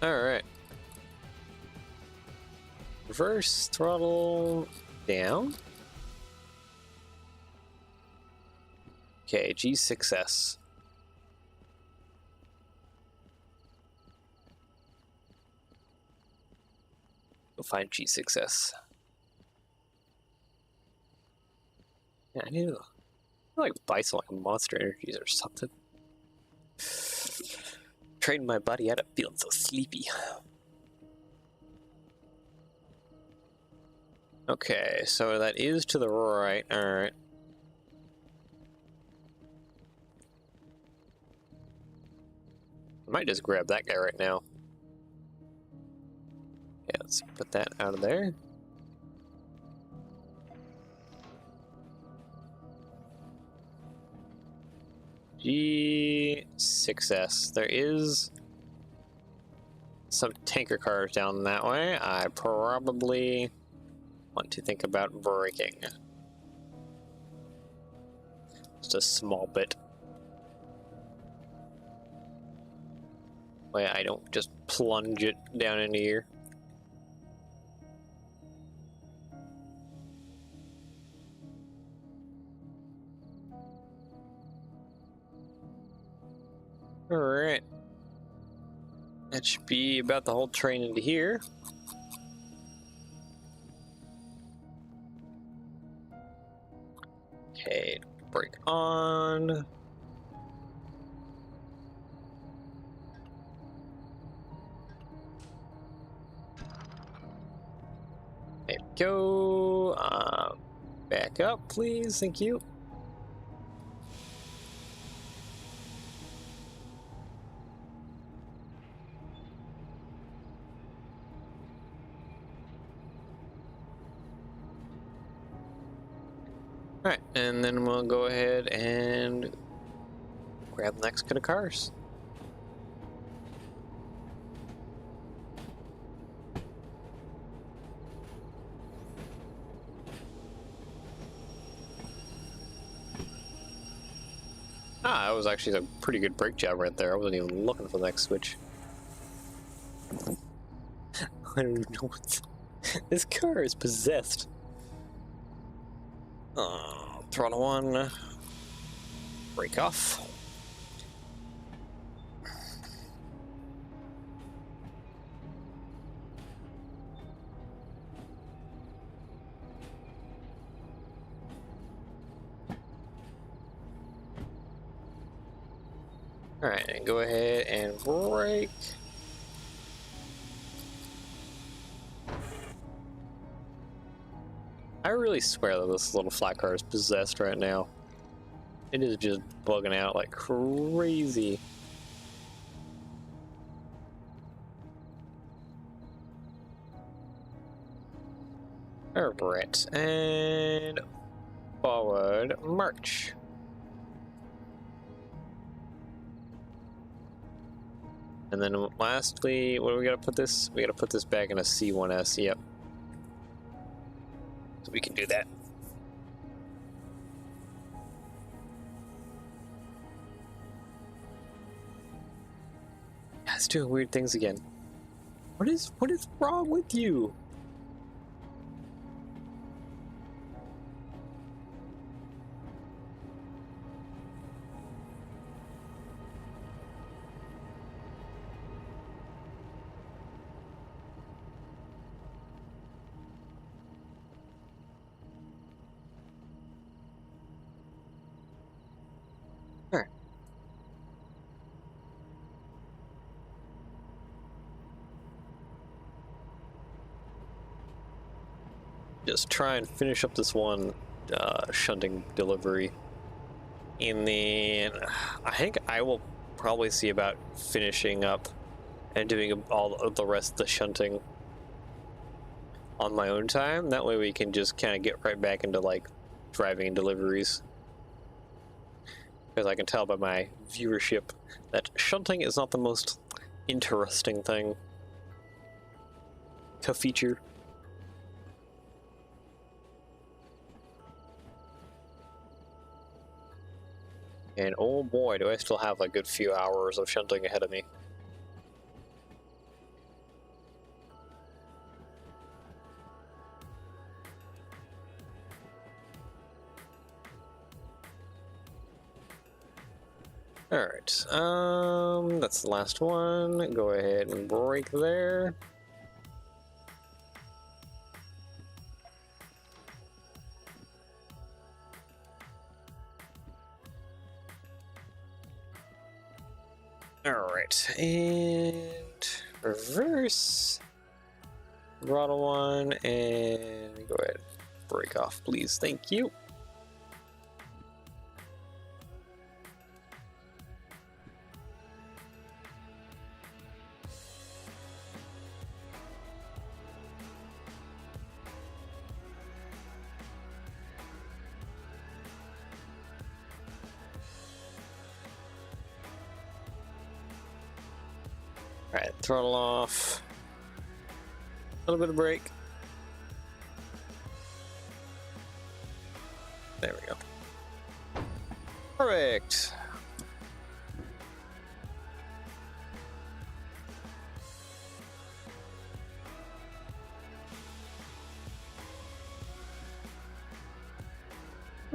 Alright. Reverse throttle down. Okay, G6S. Go find G6S. Yeah, I need to like buy some like Monster Energies or something. Trading my body out of feeling so sleepy. Okay, so that is to the right. Alright. I might just grab that guy right now. Yeah, let's put that out of there. G6S. There is some tanker cars down that way. I probably want to think about braking. Just a small bit. Way I don't just plunge it down into here. Alright. That should be about the whole train into here. Okay, brake on. There we go. Back up, please. Thank you. Alright, and then we'll go ahead and grab the next kit of cars. Ah, that was actually a pretty good brake job right there. I wasn't even looking for the next switch. I don't even know what this car is possessed. Throttle on. Brake off. Alright, and go ahead and brake. I really swear that this little flat car is possessed right now. It is just bugging out like crazy. Alright, and forward march. And then lastly, what do we gotta put this? We gotta put this back in a C1S, yep. So we can do that. It's doing weird things again. What is wrong with you? Alright. Just try and finish up this one shunting delivery. And then I think I will probably see about finishing up and doing all of the rest of the shunting on my own time. That way we can just kind of get right back into like driving and deliveries. Because I can tell by my viewership that shunting is not the most interesting thing. feature. And oh boy, do I still have a good few hours of shunting ahead of me. Alright, that's the last one. Go ahead and break there. Alright, and reverse. Throttle one, and go ahead. Break off, please. Thank you. Alright, throttle off. A little bit of brake. There we go. Perfect.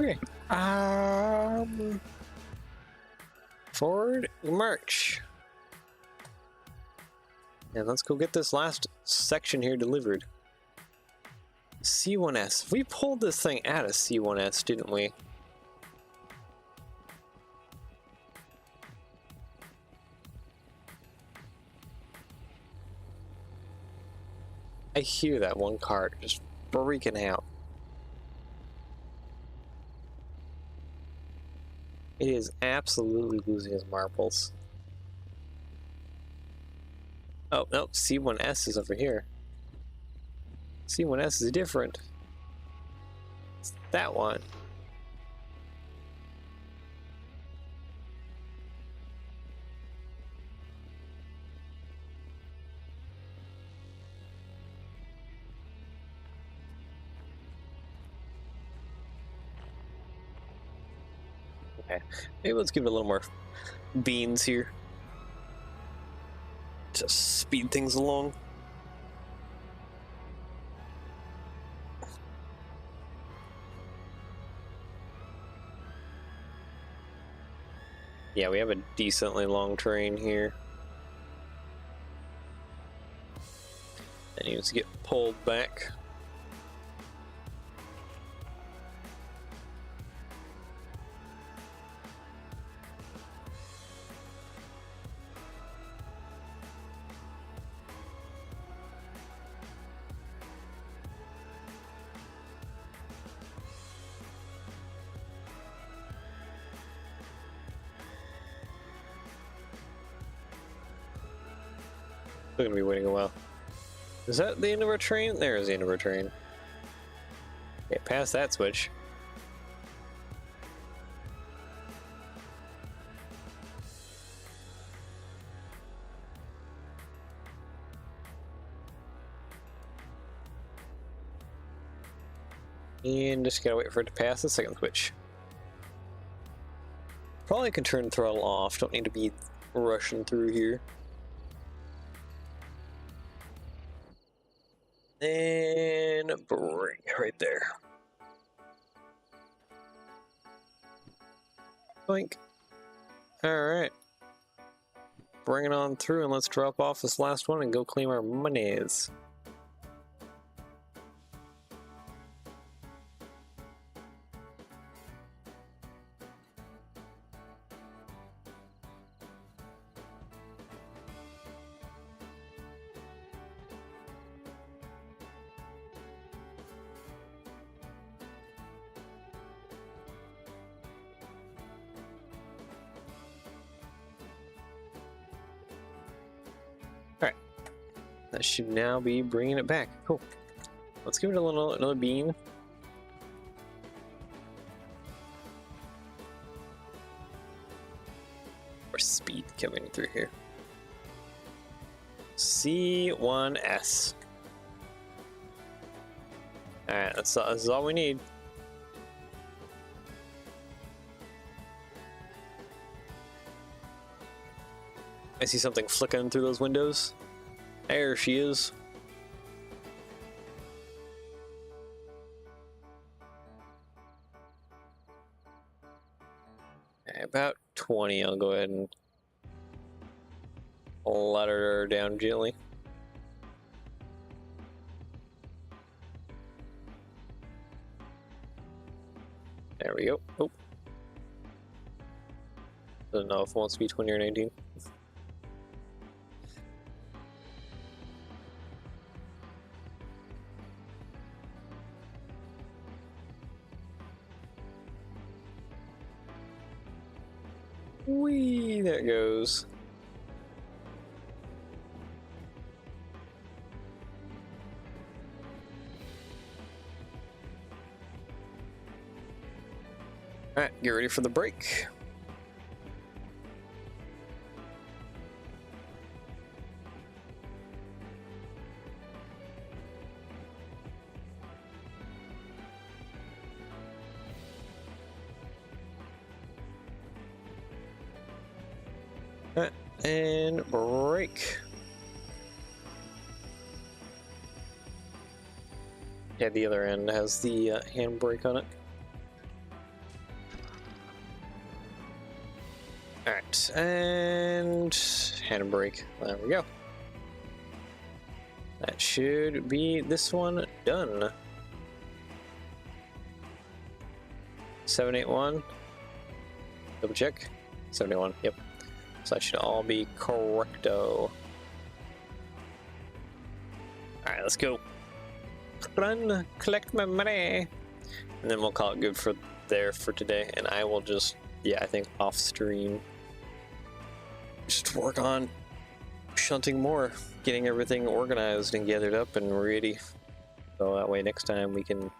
Okay. Forward march. And let's go get this last section here delivered. C1S. We pulled this thing out of C1S, didn't we? I hear that one cart just freaking out. It is absolutely losing his marbles. Oh, no, C1S is over here. C1S is different. It's that one. Okay, maybe let's give it a little more beans here. Just speed things along. Yeah, we have a decently long train here. It needs to get pulled back. We're gonna be waiting a while. Is that the end of our train? There is the end of our train. Okay, past that switch. And just gotta wait for it to pass the second switch. Probably can turn the throttle off, don't need to be rushing through here. And brake right there. Boink. Alright. Bring it on through and let's drop off this last one and go claim our monies. Alright. That should now be bringing it back. Cool. Let's give it another bean. Or speed coming through here. C1S. Alright, this is all we need. I see something flicking through those windows. There she is. Okay, about 20, I'll go ahead and ladder her down gently. There we go. Oh. Doesn't know if it wants to be 20 or 19. Whee! There it goes. Alright, get ready for the break. And break. Yeah, the other end has the handbrake on it. Alright, and handbrake. There we go. That should be this one done. 781. Double check. 71, yep. So that should all be correcto. Alright, let's go. Run, collect my money. And then we'll call it good for today. And I will just, yeah, I think off stream, just work on shunting more, getting everything organized and gathered up and ready. So that way next time we can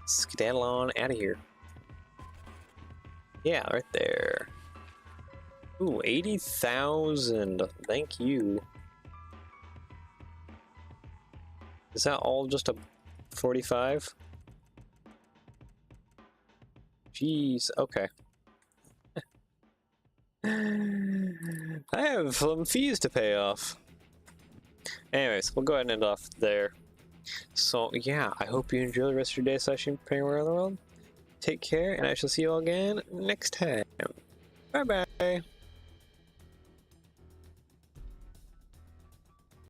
skedaddle on out of here. Yeah, right there. Ooh, 80,000. Thank you. Is that all just a 45? Jeez, okay. I have some fees to pay off. Anyways, we'll go ahead and end off there. So, yeah, I hope you enjoy the rest of your day session preparing around the world. Take care, and I shall see you all again next time. Bye-bye.